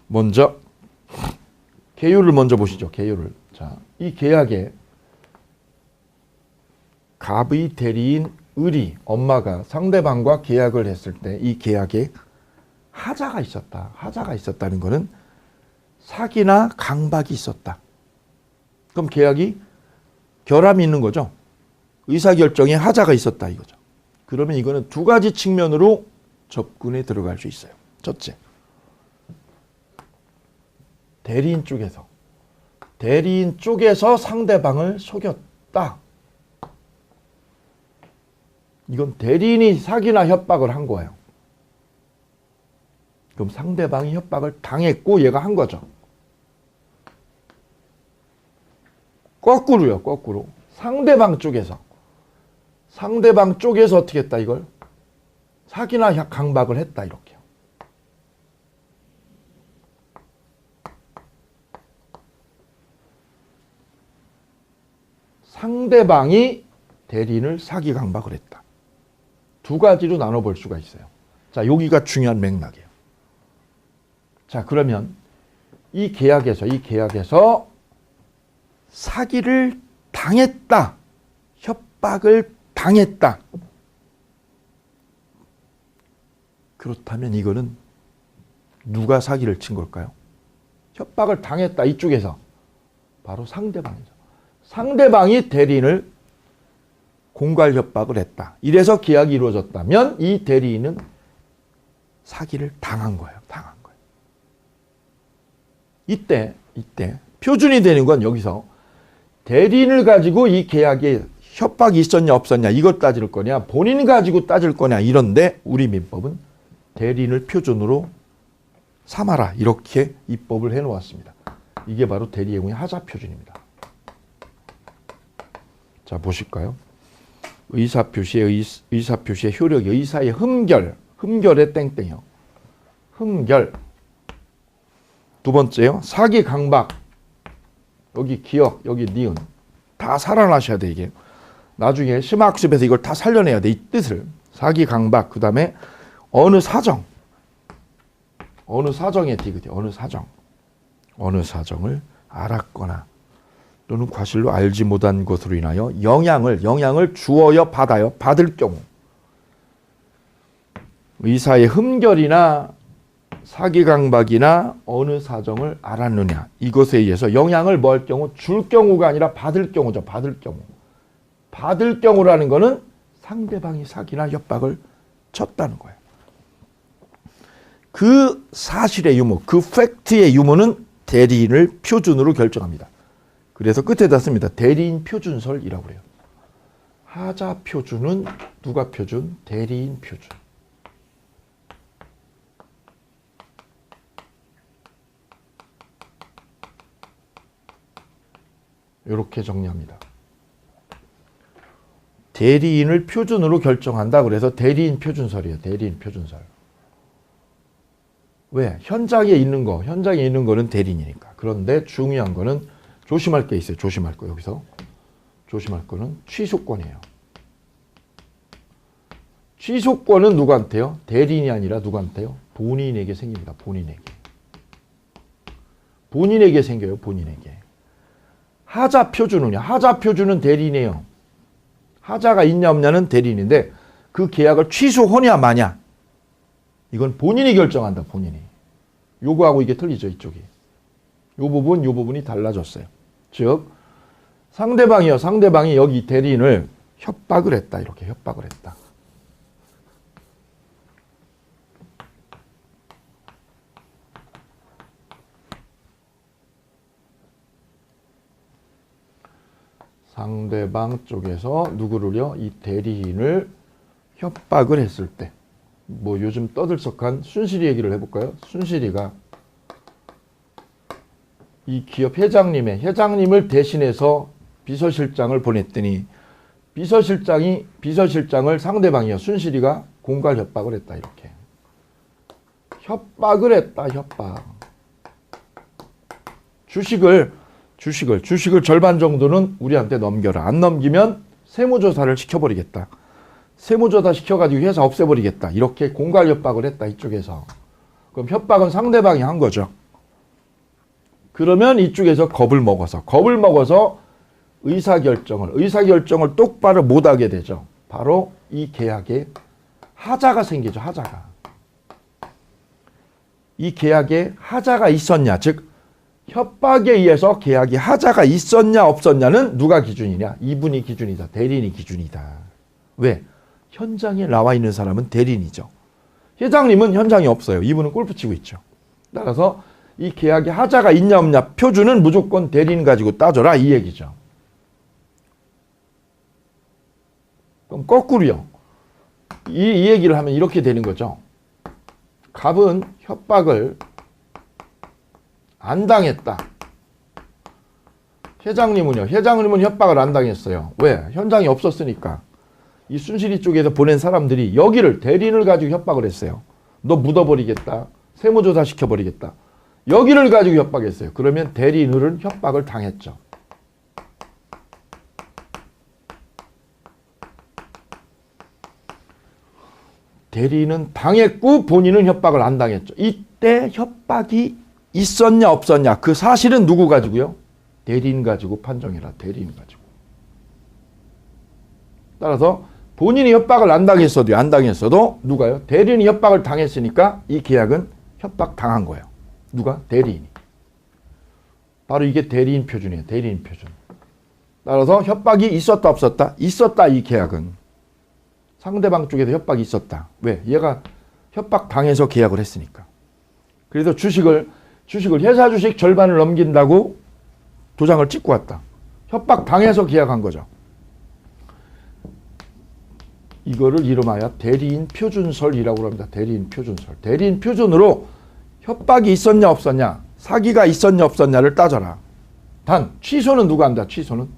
먼저 개요를 먼저 보시죠. 개요를. 자, 이 계약에 갑의 대리인 을이 엄마가 상대방과 계약을 했을 때 이 계약에 하자가 있었다. 하자가 있었다는 것은 사기나 강박이 있었다. 그럼 계약이 결함이 있는 거죠. 의사결정에 하자가 있었다 이거죠. 그러면 이거는 두 가지 측면으로 접근에 들어갈 수 있어요. 첫째, 대리인 쪽에서 상대방을 속였다. 이건 대리인이 사기나 협박을 한 거예요. 그럼 상대방이 협박을 당했고 얘가 한 거죠. 거꾸로요. 거꾸로. 상대방 쪽에서 어떻게 했다 이걸? 사기나 강박을 했다 이렇게요. 상대방이 대리인을 사기 강박을 했다. 두 가지로 나눠볼 수가 있어요. 자, 여기가 중요한 맥락이에요. 자, 그러면 이 계약에서 사기를 당했다. 협박을 당했다. 그렇다면 이거는 누가 사기를 친 걸까요? 협박을 당했다. 이쪽에서. 바로 상대방이죠. 상대방이 대리인을 공갈 협박을 했다. 이래서 계약이 이루어졌다면 이 대리인은 사기를 당한 거예요. 당한 거예요. 이때 표준이 되는 건 여기서 대리인을 가지고 이 계약에 협박이 있었냐 없었냐 이것 따질 거냐 본인 가지고 따질 거냐 이런데 우리 민법은 대리인을 표준으로 삼아라 이렇게 입법을 해놓았습니다. 이게 바로 대리예공의 하자 표준입니다. 자 보실까요? 의사표시의 효력이 의사의 흠결의 땡땡이요. 흠결. 두 번째요. 사기 강박. 여기 기억, 여기 니은. 다 살아나셔야 돼 이게. 나중에 심화학습에서 이걸 다 살려내야 돼. 이 뜻을. 사기 강박. 그 다음에 어느 사정. 어느 사정의 디귿이 어느 사정. 어느 사정을 알았거나 또는 과실로 알지 못한 것으로 인하여 영향을 주어요 받아요 받을 경우 의사의 흠결이나 사기강박이나 어느 사정을 알았느냐 이것에 의해서 영향을 뭐 할 경우 줄 경우가 아니라 받을 경우죠. 받을 경우. 받을 경우라는 거는 상대방이 사기나 협박을 쳤다는 거예요. 그 사실의 유무, 그 팩트의 유무는 대리인을 표준으로 결정합니다. 그래서 끝에다 씁니다. 대리인 표준설이라고 그래요. 하자 표준은 누가 표준? 대리인 표준. 이렇게 정리합니다. 대리인을 표준으로 결정한다. 그래서 대리인 표준설이에요. 대리인 표준설. 왜? 현장에 있는 거는 대리인이니까. 그런데 중요한 거는 조심할 게 있어요. 조심할 거 여기서. 조심할 거는 취소권이에요. 취소권은 누구한테요? 대리인이 아니라 누구한테요? 본인에게 생깁니다. 본인에게. 본인에게 생겨요. 본인에게. 하자 표준은요. 하자 표준은 대리인이에요. 하자가 있냐 없냐는 대리인인데 그 계약을 취소하냐 마냐 이건 본인이 결정한다. 본인이. 요거하고 이게 틀리죠. 이쪽이. 요 부분이 달라졌어요. 즉 상대방이 여기 대리인을 협박을 했다. 이렇게 협박을 했다. 상대방 쪽에서 누구를요? 이 대리인을 협박을 했을 때 뭐 요즘 떠들썩한 순실이 얘기를 해볼까요? 순실이가 이 기업 회장님을 대신해서 비서실장을 보냈더니 비서실장을 상대방이요. 순실이가 공갈 협박을 했다. 이렇게. 협박을 했다. 협박. 주식을 절반 정도는 우리한테 넘겨라. 안 넘기면 세무조사를 시켜버리겠다. 세무조사 시켜가지고 회사 없애버리겠다. 이렇게 공갈 협박을 했다. 이쪽에서. 그럼 협박은 상대방이 한 거죠. 그러면 이쪽에서 겁을 먹어서 의사결정을 똑바로 못하게 되죠. 바로 이 계약에 하자가 생기죠. 하자가. 이 계약에 하자가 있었냐. 즉 협박에 의해서 계약이 하자가 있었냐 없었냐는 누가 기준이냐. 이분이 기준이다. 대리인이 기준이다. 왜? 현장에 나와 있는 사람은 대리인이죠. 회장님은 현장에 없어요. 이분은 골프 치고 있죠. 따라서 이 계약에 하자가 있냐 없냐 표준은 무조건 대리인 가지고 따져라 이 얘기죠. 그럼 거꾸로요. 이 얘기를 하면 이렇게 되는 거죠. 갑은 협박을 안 당했다. 회장님은 협박을 안 당했어요. 왜? 현장에 없었으니까. 이 순실이 쪽에서 보낸 사람들이 여기를 대리인을 가지고 협박을 했어요. 너 묻어버리겠다. 세무조사 시켜버리겠다. 여기를 가지고 협박했어요. 그러면 대리인은 협박을 당했죠. 대리인은 당했고 본인은 협박을 안 당했죠. 이때 협박이 있었냐 없었냐 그 사실은 누구 가지고요? 대리인 가지고 판정해라. 대리인 가지고. 따라서 본인이 협박을 안 당했어도 누가요? 대리인이 협박을 당했으니까 이 계약은 협박 당한 거예요. 누가? 대리인이. 바로 이게 대리인 표준이에요. 대리인 표준. 따라서 협박이 있었다 없었다? 있었다. 이 계약은. 상대방 쪽에도 협박이 있었다. 왜? 얘가 협박 당해서 계약을 했으니까. 그래서 주식을 회사 주식 절반을 넘긴다고 도장을 찍고 왔다. 협박 당해서 계약한 거죠. 이거를 이름하여 대리인 표준설이라고 합니다. 대리인 표준설. 대리인 표준으로 협박이 있었냐 없었냐, 사기가 있었냐 없었냐를 따져라. 단 취소는 누가 한다? 취소는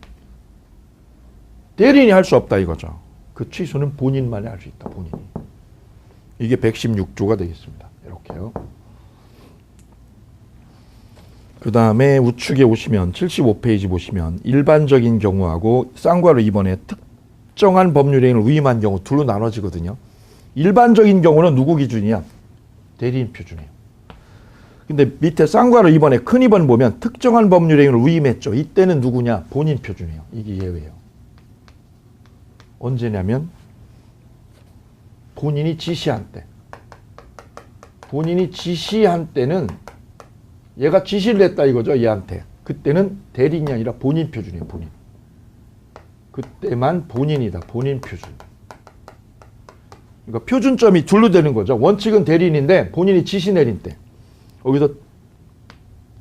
대리인이 할 수 없다 이거죠. 그 취소는 본인만이 할 수 있다. 본인이. 이게 116조가 되겠습니다. 이렇게요. 그 다음에 우측에 오시면 75페이지 보시면 일반적인 경우하고 쌍괄호 2번에 특정한 법률행위를 위임한 경우 둘로 나눠지거든요. 일반적인 경우는 누구 기준이야? 대리인 표준이에요. 근데 밑에 쌍괄호 2번에 큰 2번 보면 특정한 법률행위를 위임했죠. 이때는 누구냐? 본인 표준이에요. 이게 예외예요. 언제냐면 본인이 지시한 때. 본인이 지시한 때는 얘가 지시를 했다 이거죠. 얘한테. 그때는 대리인이 아니라 본인 표준이에요. 본인. 그때만 본인이다. 본인 표준. 그러니까 표준점이 둘로 되는 거죠. 원칙은 대리인인데 본인이 지시 내린 때. 여기서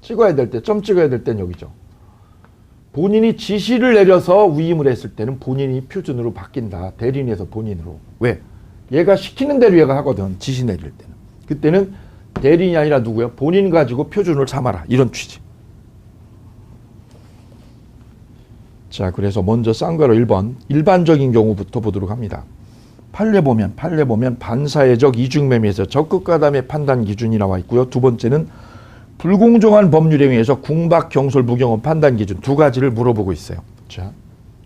찍어야 될 때, 점 찍어야 될 때는 여기죠. 본인이 지시를 내려서 위임을 했을 때는 본인이 표준으로 바뀐다. 대리인에서 본인으로. 왜? 얘가 시키는 대로 얘가 하거든. 지시 내릴 때는. 그때는 대리인이 아니라 누구야? 본인 가지고 표준을 삼아라. 이런 취지. 자, 그래서 먼저 쌍괄호 1번 일반적인 경우부터 보도록 합니다. 판례 보면 반사회적 이중매매에서 적극가담의 판단 기준이 나와 있고요. 두 번째는 불공정한 법률행위에서 궁박, 경솔, 무경험 판단 기준 두 가지를 물어보고 있어요. 자,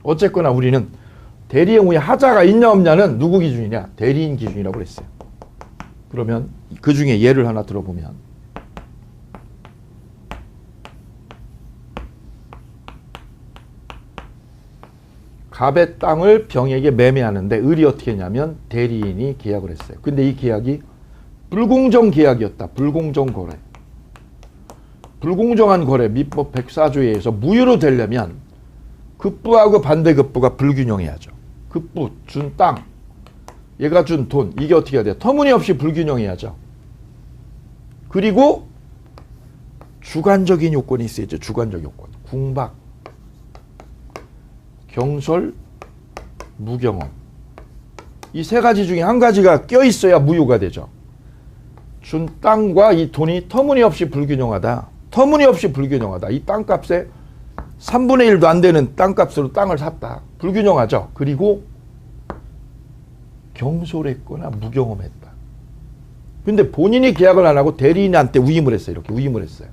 어쨌거나 우리는 대리행위에 하자가 있냐 없냐는 누구 기준이냐? 대리인 기준이라고 그랬어요. 그러면 그 중에 예를 하나 들어보면 갑의 땅을 병에게 매매하는데 을이 어떻게 했냐면 대리인이 계약을 했어요. 근데 이 계약이 불공정 계약이었다. 불공정 거래. 불공정한 거래 민법 104조에 의해서 무효로 되려면 급부하고 반대급부가 불균형해야죠. 급부 준 땅, 얘가 준 돈, 이게 어떻게 해야 돼요? 터무니없이 불균형해야죠. 그리고 주관적인 요건이 있어야죠. 주관적 요건. 궁박, 경솔, 무경험. 이 세 가지 중에 한 가지가 껴있어야 무효가 되죠. 준 땅과 이 돈이 터무니없이 불균형하다. 터무니없이 불균형하다. 이 땅값에 3분의 1도 안 되는 땅값으로 땅을 샀다. 불균형하죠. 그리고 경솔했거나 무경험했다. 근데 본인이 계약을 안 하고 대리인한테 위임을 했어요. 이렇게 위임을 했어요.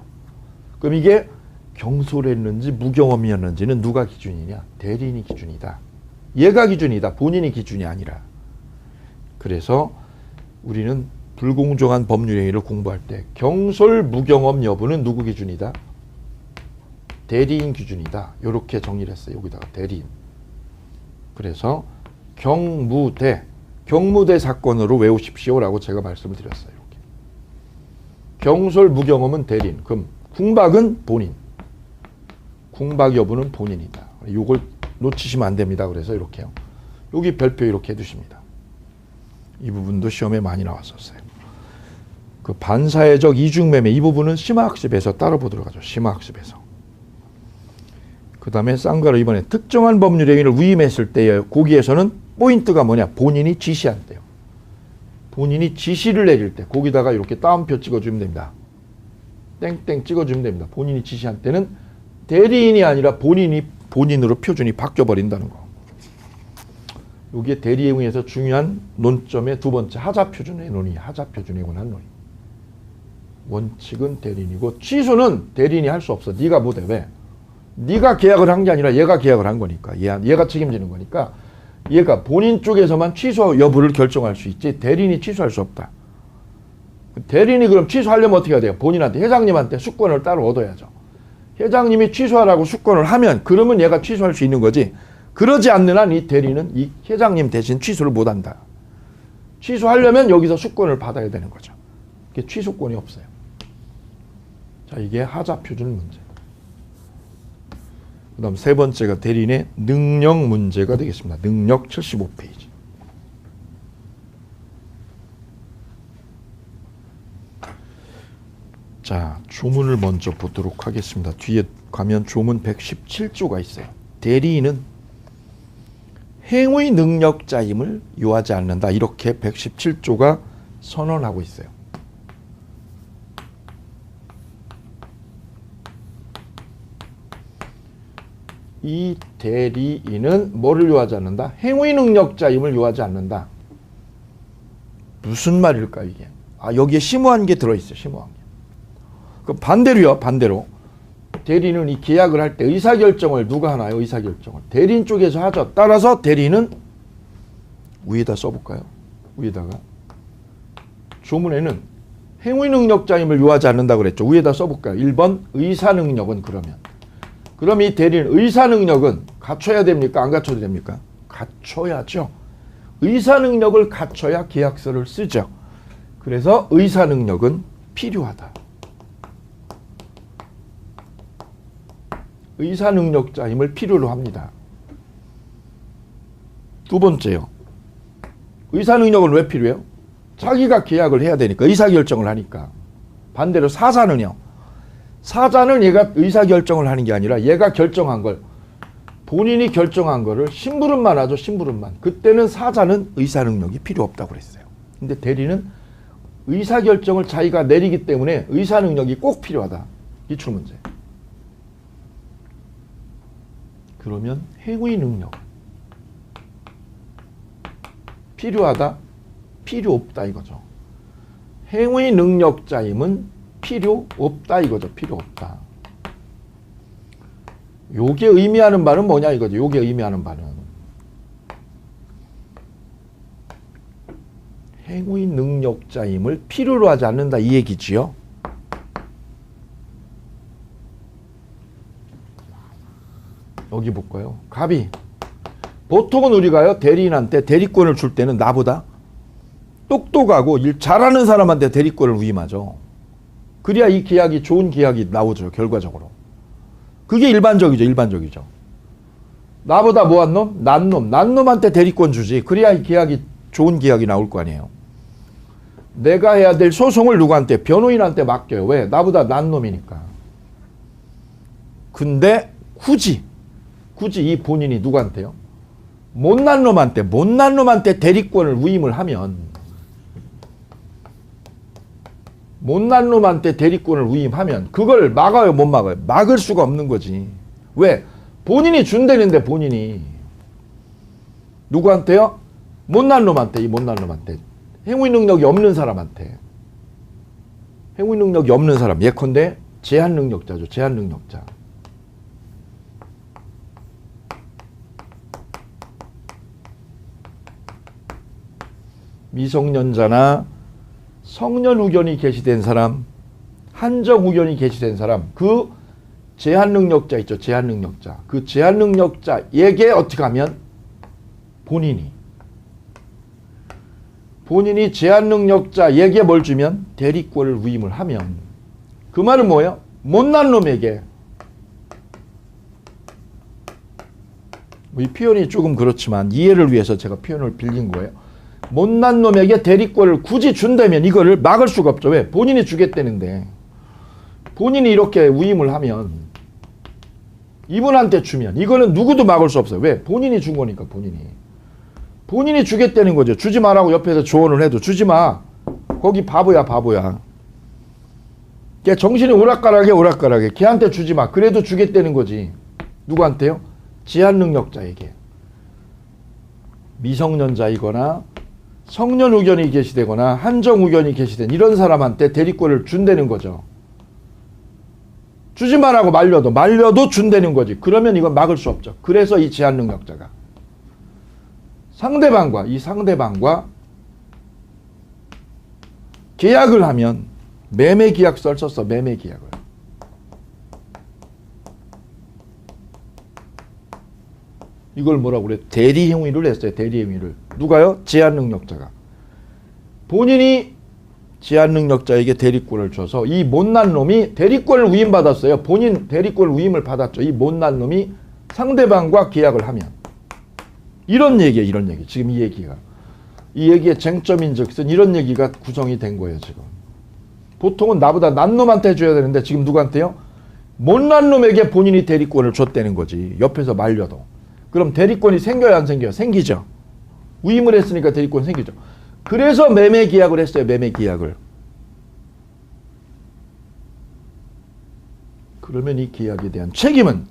그럼 이게 경솔했는지 무경험이었는지는 누가 기준이냐? 대리인이 기준이다. 얘가 기준이다. 본인이 기준이 아니라. 그래서 우리는 불공정한 법률행위를 공부할 때 경솔, 무경험 여부는 누구 기준이다? 대리인 기준이다. 이렇게 정리를 했어요. 여기다가 대리인. 그래서 경무대 사건으로 외우십시오라고 제가 말씀을 드렸어요. 이렇게. 경솔, 무경험은 대리인. 그럼 궁박은 본인. 궁박 여부는 본인이다. 이걸 놓치시면 안 됩니다. 그래서 이렇게요. 여기 별표 이렇게 해두십니다. 이 부분도 시험에 많이 나왔었어요. 그 반사회적 이중매매 이 부분은 심화학습에서 따로 보도록 하죠. 심화학습에서. 그 다음에 쌍괄호 이번에 특정한 법률행위를 위임했을 때에 거기에서는 포인트가 뭐냐? 본인이 지시한 때요. 본인이 지시를 내릴 때 거기다가 이렇게 따옴표 찍어주면 됩니다. 땡땡 찍어주면 됩니다. 본인이 지시한 때는 대리인이 아니라 본인으로 표준이 바뀌어버린다는 거. 이게 대리행위에서 중요한 논점의 두 번째 하자표준의 논의. 하자표준에 관한 논의. 원칙은 대리인이고 취소는 대리인이 할 수 없어. 네가 못해. 왜? 네가 계약을 한 게 아니라 얘가 계약을 한 거니까. 얘가 책임지는 거니까 얘가 본인 쪽에서만 취소 여부를 결정할 수 있지 대리인이 취소할 수 없다. 대리인이 그럼 취소하려면 어떻게 해야 돼요? 본인한테 회장님한테 수권을 따로 얻어야죠. 회장님이 취소하라고 수권을 하면 그러면 얘가 취소할 수 있는 거지. 그러지 않는 한 이 대리는 이 회장님 대신 취소를 못한다. 취소하려면 여기서 수권을 받아야 되는 거죠. 이게 취소권이 없어요. 자, 이게 하자표준 문제. 그 다음 세 번째가 대리인의 능력 문제가 되겠습니다. 능력 75페이지. 자, 조문을 먼저 보도록 하겠습니다. 뒤에 가면 조문 117조가 있어요. 대리인은 행위 능력자임을 요하지 않는다. 이렇게 117조가 선언하고 있어요. 이 대리인은 뭐를 요하지 않는다? 행위 능력자임을 요하지 않는다. 무슨 말일까 이게? 여기에 심오한 게 들어있어요. 심오한 게. 그 반대로요. 반대로. 대리인은 이 계약을 할 때 의사결정을 누가 하나요? 의사결정을. 대리인 쪽에서 하죠. 따라서 대리인은 위에다 써볼까요? 위에다가. 조문에는 행위 능력자임을 요하지 않는다고 그랬죠. 위에다 써볼까요? 1번 의사능력은 그러면. 그럼 이 대리인 의사능력은 갖춰야 됩니까? 안 갖춰도 됩니까? 갖춰야죠. 의사능력을 갖춰야 계약서를 쓰죠. 그래서 의사능력은 필요하다. 의사능력자임을 필요로 합니다. 두 번째요. 의사능력은 왜 필요해요? 자기가 계약을 해야 되니까. 의사결정을 하니까. 반대로 사자는요. 사자는 얘가 의사결정을 하는 게 아니라 얘가 결정한 걸, 본인이 결정한 거를 심부름만 하죠. 심부름만. 그때는 사자는 의사능력이 필요 없다고 그랬어요. 근데 대리는 의사결정을 자기가 내리기 때문에 의사능력이 꼭 필요하다. 기출문제. 그러면 행위 능력 필요하다? 필요 없다 이거죠. 행위 능력자임은 필요 없다 이거죠. 필요 없다. 요게 의미하는 바는 뭐냐 이거죠. 요게 의미하는 바는 행위 능력자임을 필요로 하지 않는다 이 얘기지요. 여기 볼까요? 갑이. 보통은 우리가요, 대리인한테 대리권을 줄 때는 나보다 똑똑하고 일 잘하는 사람한테 대리권을 위임하죠. 그래야 이 계약이 좋은 계약이 나오죠, 결과적으로. 그게 일반적이죠, 일반적이죠. 나보다 뭐한 놈? 난 놈한테 대리권 주지. 그래야 이 계약이 좋은 계약이 나올 거 아니에요. 내가 해야 될 소송을 누구한테? 변호인한테 맡겨요. 왜? 나보다 난 놈이니까. 근데 굳이 이 본인이 누구한테요? 못난 놈한테 대리권을 위임을 하면, 못난 놈한테 대리권을 위임하면 그걸 막아요, 못 막아요? 막을 수가 없는 거지. 왜? 본인이 준다는데 본인이. 누구한테요? 못난 놈한테, 이 못난 놈한테. 행위 능력이 없는 사람한테. 행위 능력이 없는 사람. 예컨대 제한 능력자죠, 제한 능력자. 미성년자나 성년 후견이 개시된 사람, 한정 후견이 개시된 사람, 그 제한 능력자 있죠. 제한 능력자. 그 제한 능력자에게 어떻게 하면 본인이 제한 능력자에게 뭘 주면 대리권을 위임을 하면, 그 말은 뭐예요? 못난 놈에게. 이 표현이 조금 그렇지만 이해를 위해서 제가 표현을 빌린 거예요. 못난 놈에게 대리권을 굳이 준다면 이거를 막을 수가 없죠. 왜? 본인이 주겠다는데. 본인이 이렇게 위임을 하면, 이분한테 주면 이거는 누구도 막을 수 없어요. 왜? 본인이 준 거니까. 본인이 주겠다는 거죠. 주지 마라고 옆에서 조언을 해도 주지 마. 거기 바보야. 걔 정신이 오락가락해. 걔한테 주지 마. 그래도 주겠다는 거지. 누구한테요? 제한 능력자에게. 미성년자이거나 성년 후견이 개시되거나 한정 후견이 개시된 이런 사람한테 대리권을 준다는 거죠. 주지 말라고 말려도 준다는 거지. 그러면 이건 막을 수 없죠. 그래서 이 제한 능력자가 상대방과 계약을 하면, 매매 계약서를 썼어. 매매 계약을. 이걸 뭐라고 그래? 대리 행위를 했어요. 대리 행위를. 누가요? 제한 능력자가. 본인이 제한 능력자에게 대리권을 줘서 이 못난 놈이 대리권을 위임받았어요. 본인 대리권 위임을 받았죠. 이 못난 놈이 상대방과 계약을 하면. 이런 얘기예요. 이런 얘기. 지금 이 얘기가. 이 얘기의 쟁점인 즉슨 이런 얘기가 구성이 된 거예요. 지금. 보통은 나보다 난 놈한테 해줘야 되는데 지금 누구한테요? 못난 놈에게 본인이 대리권을 줬다는 거지. 옆에서 말려도. 그럼 대리권이 생겨야 안 생겨요? 생기죠. 위임을 했으니까 대리권 생기죠. 그래서 매매 계약을 했어요. 매매 계약을. 그러면 이 계약에 대한 책임은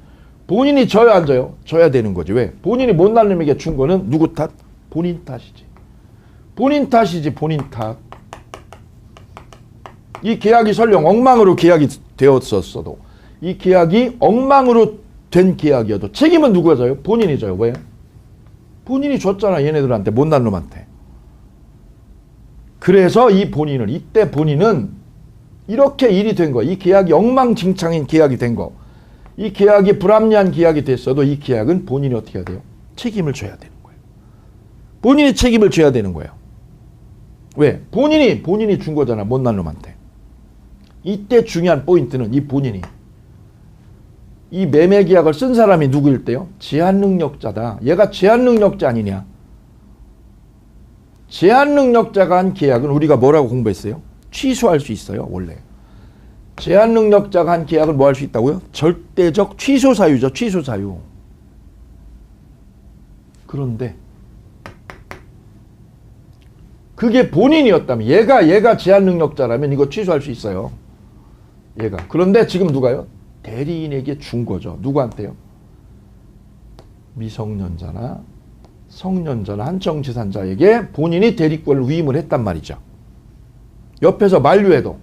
본인이 져야 안 져요? 져야 되는 거지. 왜? 본인이 못난 놈에게 준 거는 누구 탓? 본인 탓이지. 본인 탓이지. 본인 탓. 이 계약이 설령 엉망으로 계약이 되었었어도 이 계약이 엉망으로 된 계약이어도 책임은 누가 져요? 본인이 져요. 왜? 본인이 줬잖아. 얘네들한테. 못난 놈한테. 그래서 이 본인은 이때 본인은 이렇게 일이 된 거. 이 계약이 엉망진창인 계약이 된 거. 이 계약이 불합리한 계약이 됐어도 이 계약은 본인이 어떻게 해야 돼요? 책임을 져야 되는 거예요. 본인이 책임을 져야 되는 거예요. 왜? 본인이 준 거잖아. 못난 놈한테. 이때 중요한 포인트는 이 본인이 이 매매 계약을 쓴 사람이 누구일 때요? 제한능력자다. 얘가 제한능력자 아니냐? 제한능력자가 한 계약은 우리가 뭐라고 공부했어요? 취소할 수 있어요. 원래. 제한능력자가 한 계약을 뭐 할 수 있다고요? 절대적 취소사유죠. 취소사유. 그런데 그게 본인이었다면 얘가 제한능력자라면 이거 취소할 수 있어요. 얘가. 그런데 지금 누가요? 대리인에게 준 거죠. 누구한테요? 미성년자나 성년자나 한정재산자에게 본인이 대리권을 위임을 했단 말이죠. 옆에서 만류해도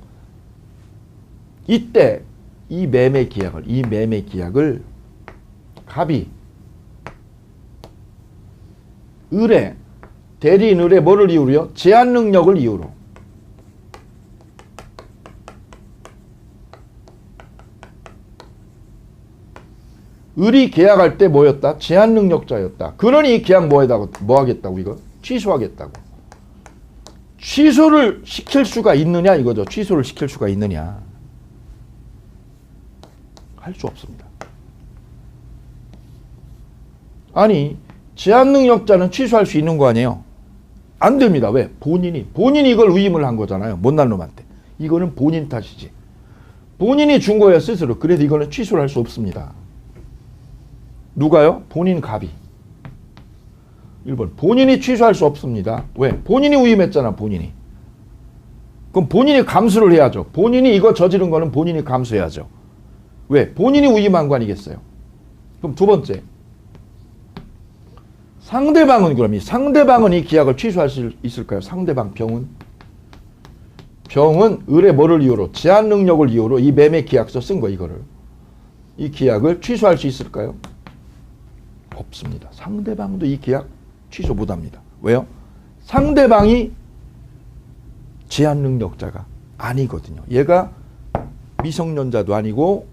이때 이 매매 계약을 갑이 대리인 의뢰 뭐를 이유로요? 제한 능력을 이유로. 을이 계약할 때 뭐였다? 제한 능력자였다. 그러니 이 계약 뭐 하겠다고 이거? 취소하겠다고. 취소를 시킬 수가 있느냐 이거죠. 취소를 시킬 수가 있느냐. 할 수 없습니다. 아니 제한 능력자는 취소할 수 있는 거 아니에요? 안 됩니다. 왜? 본인이 이걸 위임을 한 거잖아요. 못난 놈한테. 이거는 본인 탓이지. 본인이 준 거예요. 스스로. 그래서 이거는 취소를 할 수 없습니다. 누가요? 본인 갑이. 1번. 본인이 취소할 수 없습니다. 왜? 본인이 위임했잖아. 본인이. 그럼 본인이 감수를 해야죠. 본인이 이거 저지른 거는 본인이 감수해야죠. 왜? 본인이 위임한 거 아니겠어요? 그럼 두 번째. 상대방은 그럼 상대방은 이 계약을 취소할 수 있을까요? 상대방 병은 의뢰 뭐를 이유로? 제한 능력을 이유로 이 매매 계약서 쓴 거 이거를. 이 계약을 취소할 수 있을까요? 없습니다. 상대방도 이 계약 취소 못합니다. 왜요? 상대방이 제한 능력자가 아니거든요. 얘가 미성년자도 아니고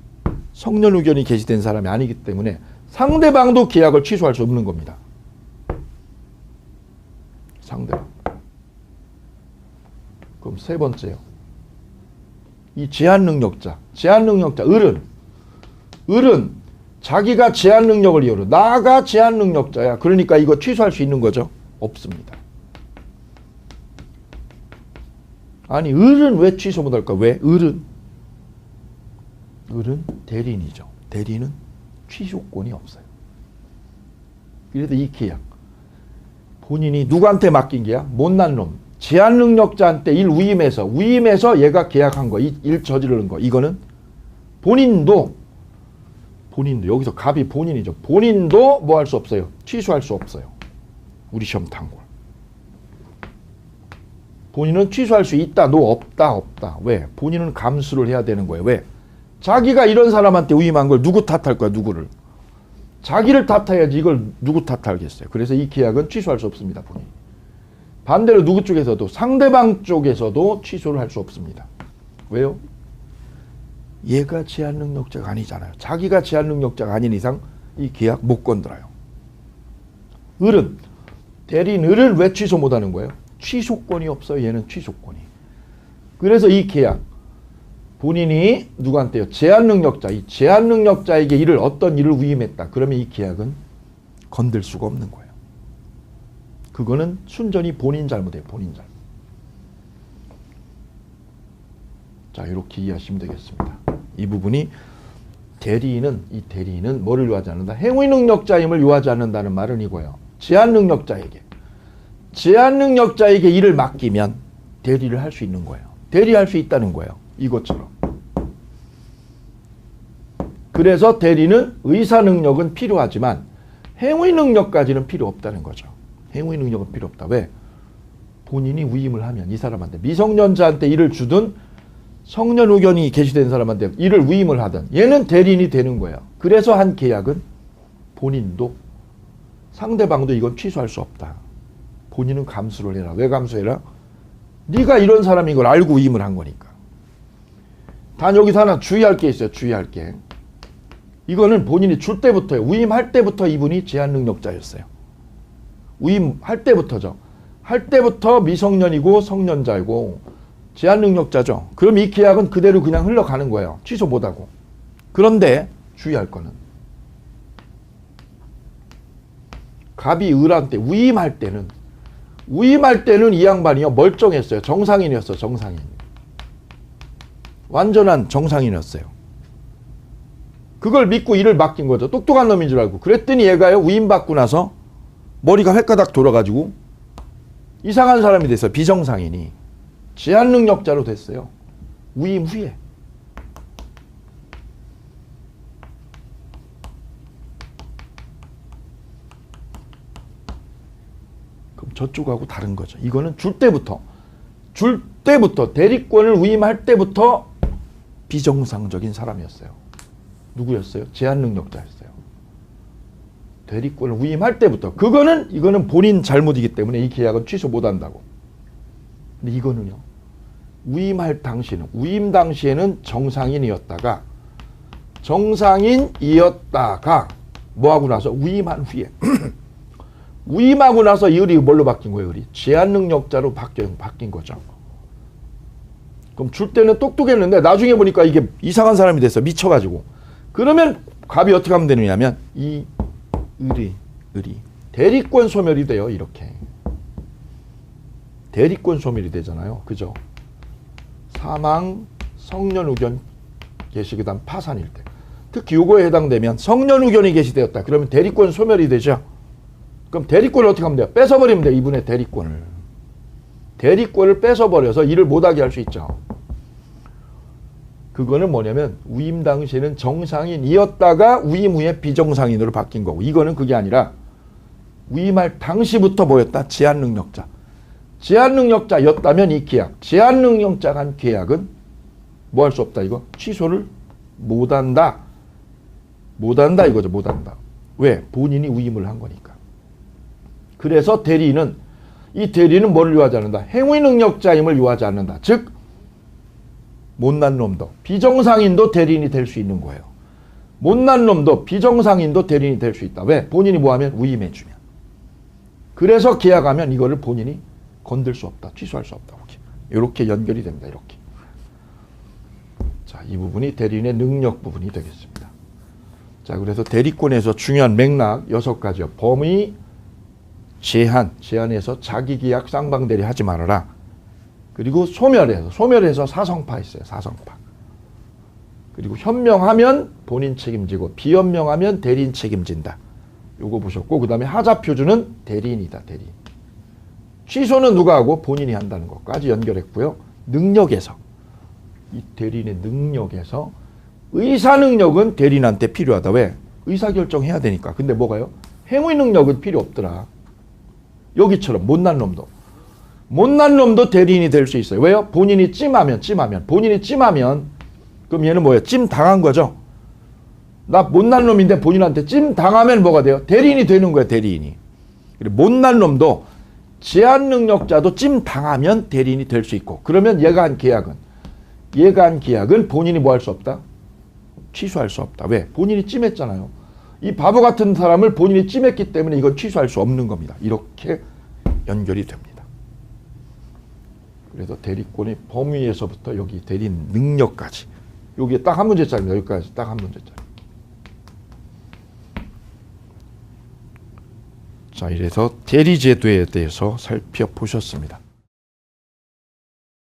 성년 의견이 게시된 사람이 아니기 때문에 상대방도 계약을 취소할 수 없는 겁니다. 상대방. 그럼 세 번째요. 이 제한 능력자 을은 자기가 제한 능력을 이유로 나가 제한 능력자야. 그러니까 이거 취소할 수 있는 거죠? 없습니다. 아니 을은 왜 취소 못할까? 왜? 을은 대리인이죠. 대리인은 취소권이 없어요. 그래서 이 계약 본인이 누구한테 맡긴 게야? 못난 놈. 제한 능력자한테 일 위임해서 얘가 계약한 거, 일 저지르는 거. 이거는 본인도 여기서 갑이 본인이죠. 본인도 뭐 할 수 없어요. 취소할 수 없어요. 우리 시험 탄골. 본인은 취소할 수 있다. 너 없다. 왜? 본인은 감수를 해야 되는 거예요. 왜? 자기가 이런 사람한테 위임한 걸 누구 탓할 거야? 누구를? 자기를 탓해야지 이걸 누구 탓하겠어요. 그래서 이 계약은 취소할 수 없습니다. 본인. 반대로 누구 쪽에서도 상대방 쪽에서도 취소를 할 수 없습니다. 왜요? 얘가 제한 능력자가 아니잖아요. 자기가 제한 능력자가 아닌 이상 이 계약 못 건드려요. 대리인 을을 왜 취소 못하는 거예요? 취소권이 없어요. 얘는 취소권이. 그래서 이 계약 본인이 누구한테요? 제한능력자. 이 제한능력자에게 어떤 일을 위임했다. 그러면 이 계약은 건들 수가 없는 거예요. 그거는 순전히 본인 잘못이에요. 본인 잘못. 자, 이렇게 이해하시면 되겠습니다. 이 부분이 이 대리인은 뭐를 요하지 않는다? 행위능력자임을 요하지 않는다는 말은 이거예요. 제한능력자에게 일을 맡기면 대리를 할 수 있는 거예요. 대리할 수 있다는 거예요. 이것처럼. 그래서 대리는 의사능력은 필요하지만 행위능력까지는 필요 없다는 거죠. 행위능력은 필요 없다. 왜? 본인이 위임을 하면 이 사람한테 미성년자한테 일을 주든 성년 의견이 개시된 사람한테 일을 위임을 하든 얘는 대리인이 되는 거예요. 그래서 한 계약은 본인도 상대방도 이건 취소할 수 없다. 본인은 감수를 해라. 왜 감수해라? 네가 이런 사람인 걸 알고 위임을 한 거니까. 단 여기서 하나 주의할 게 있어요. 주의할 게. 이거는 본인이 줄 때부터요. 위임할 때부터 이분이 제한능력자였어요. 위임할 때부터죠. 할 때부터 미성년이고 성년자이고 제한능력자죠. 그럼 이 계약은 그대로 그냥 흘러가는 거예요. 취소 못하고. 그런데 주의할 거는 갑이 을한테 위임할 때는 이 양반이요 멀쩡했어요. 정상인이었어. 정상인. 완전한 정상인이었어요. 그걸 믿고 일을 맡긴 거죠. 똑똑한 놈인 줄 알고. 그랬더니 얘가요 위임받고 나서 머리가 횟가닥 돌아가지고 이상한 사람이 됐어요. 비정상인이. 제한능력자로 됐어요. 위임 후에. 그럼 저쪽하고 다른 거죠. 이거는 줄 때부터 대리권을 위임할 때부터 비정상적인 사람이었어요. 누구였어요? 제한능력자였어요. 대리권을 위임할 때부터. 이거는 본인 잘못이기 때문에 이 계약은 취소 못한다고. 근데 이거는요. 위임 당시에는 정상인이었다가 뭐하고 나서 위임한 후에 위임하고 나서 이 을이 뭘로 바뀐 거예요? 을이 제한능력자로 바뀐 거죠. 그럼 줄 때는 똑똑했는데 나중에 보니까 이게 이상한 사람이 됐어. 미쳐가지고. 그러면 갑이 어떻게 하면 되느냐면 이 을이 대리권 소멸이 돼요. 이렇게. 대리권 소멸이 되잖아요. 그죠? 사망, 성년 의견 개시, 그 다음 파산일 때. 특히 요거에 해당되면 성년 의견이 개시되었다. 그러면 대리권 소멸이 되죠. 그럼 대리권을 어떻게 하면 돼요? 뺏어버리면 돼요. 이분의 대리권을. 대리권을 뺏어버려서 일을 못하게 할 수 있죠. 그거는 뭐냐면 위임 당시에는 정상인이었다가 위임 후에 비정상인으로 바뀐 거고, 이거는 그게 아니라 위임할 당시부터 뭐였다? 제한능력자. 제한능력자였다면 이 계약, 제한능력자가 한 계약은 뭐 할 수 없다 이거? 취소를 못한다. 못한다 이거죠. 못한다. 왜? 본인이 위임을 한 거니까. 그래서 이 대리인은 뭐를 요하지 않는다? 행위능력자임을 요하지 않는다. 즉 못난 놈도 비정상인도 대리인이 될 수 있는 거예요. 못난 놈도 비정상인도 대리인이 될 수 있다. 왜? 본인이 뭐하면 위임해주면. 그래서 계약하면 이거를 본인이 건들 수 없다. 취소할 수 없다. 이렇게 연결이 됩니다. 이렇게. 자, 이 부분이 대리인의 능력 부분이 되겠습니다. 자, 그래서 대리권에서 중요한 맥락 6가지요. 범위, 제한에서 자기계약 쌍방대리 하지 말아라. 그리고 소멸해서 사성파 있어요. 사성파. 그리고 현명하면 본인 책임지고 비현명하면 대리인 책임진다. 요거 보셨고, 그 다음에 하자표준은 대리인이다. 대리인. 취소는 누가 하고? 본인이 한다는 것까지 연결했고요. 능력에서, 이 대리인의 능력에서 의사능력은 대리인한테 필요하다. 왜? 의사결정해야 되니까. 근데 뭐가요? 행위능력은 필요 없더라. 여기처럼 못난 놈도 대리인이 될 수 있어요. 왜요? 본인이 찜하면 그럼 얘는 뭐예요? 찜 당한 거죠. 나 못난 놈인데 본인한테 찜 당하면 뭐가 돼요? 대리인이 되는 거예요. 대리인이. 그리고 못난 놈도 제한능력자도 찜 당하면 대리인이 될 수 있고, 그러면 얘가 한 계약은 본인이 뭐 할 수 없다? 취소할 수 없다. 왜? 본인이 찜했잖아요. 이 바보 같은 사람을 본인이 찜했기 때문에 이건 취소할 수 없는 겁니다. 이렇게 연결이 됩니다. 그래서 대리권의 범위에서부터 여기 대리인 능력까지 여기에 딱 한 문제짜리입니다. 여기까지 딱 한 문제짜리. 자, 이래서 대리제도에 대해서 살펴보셨습니다.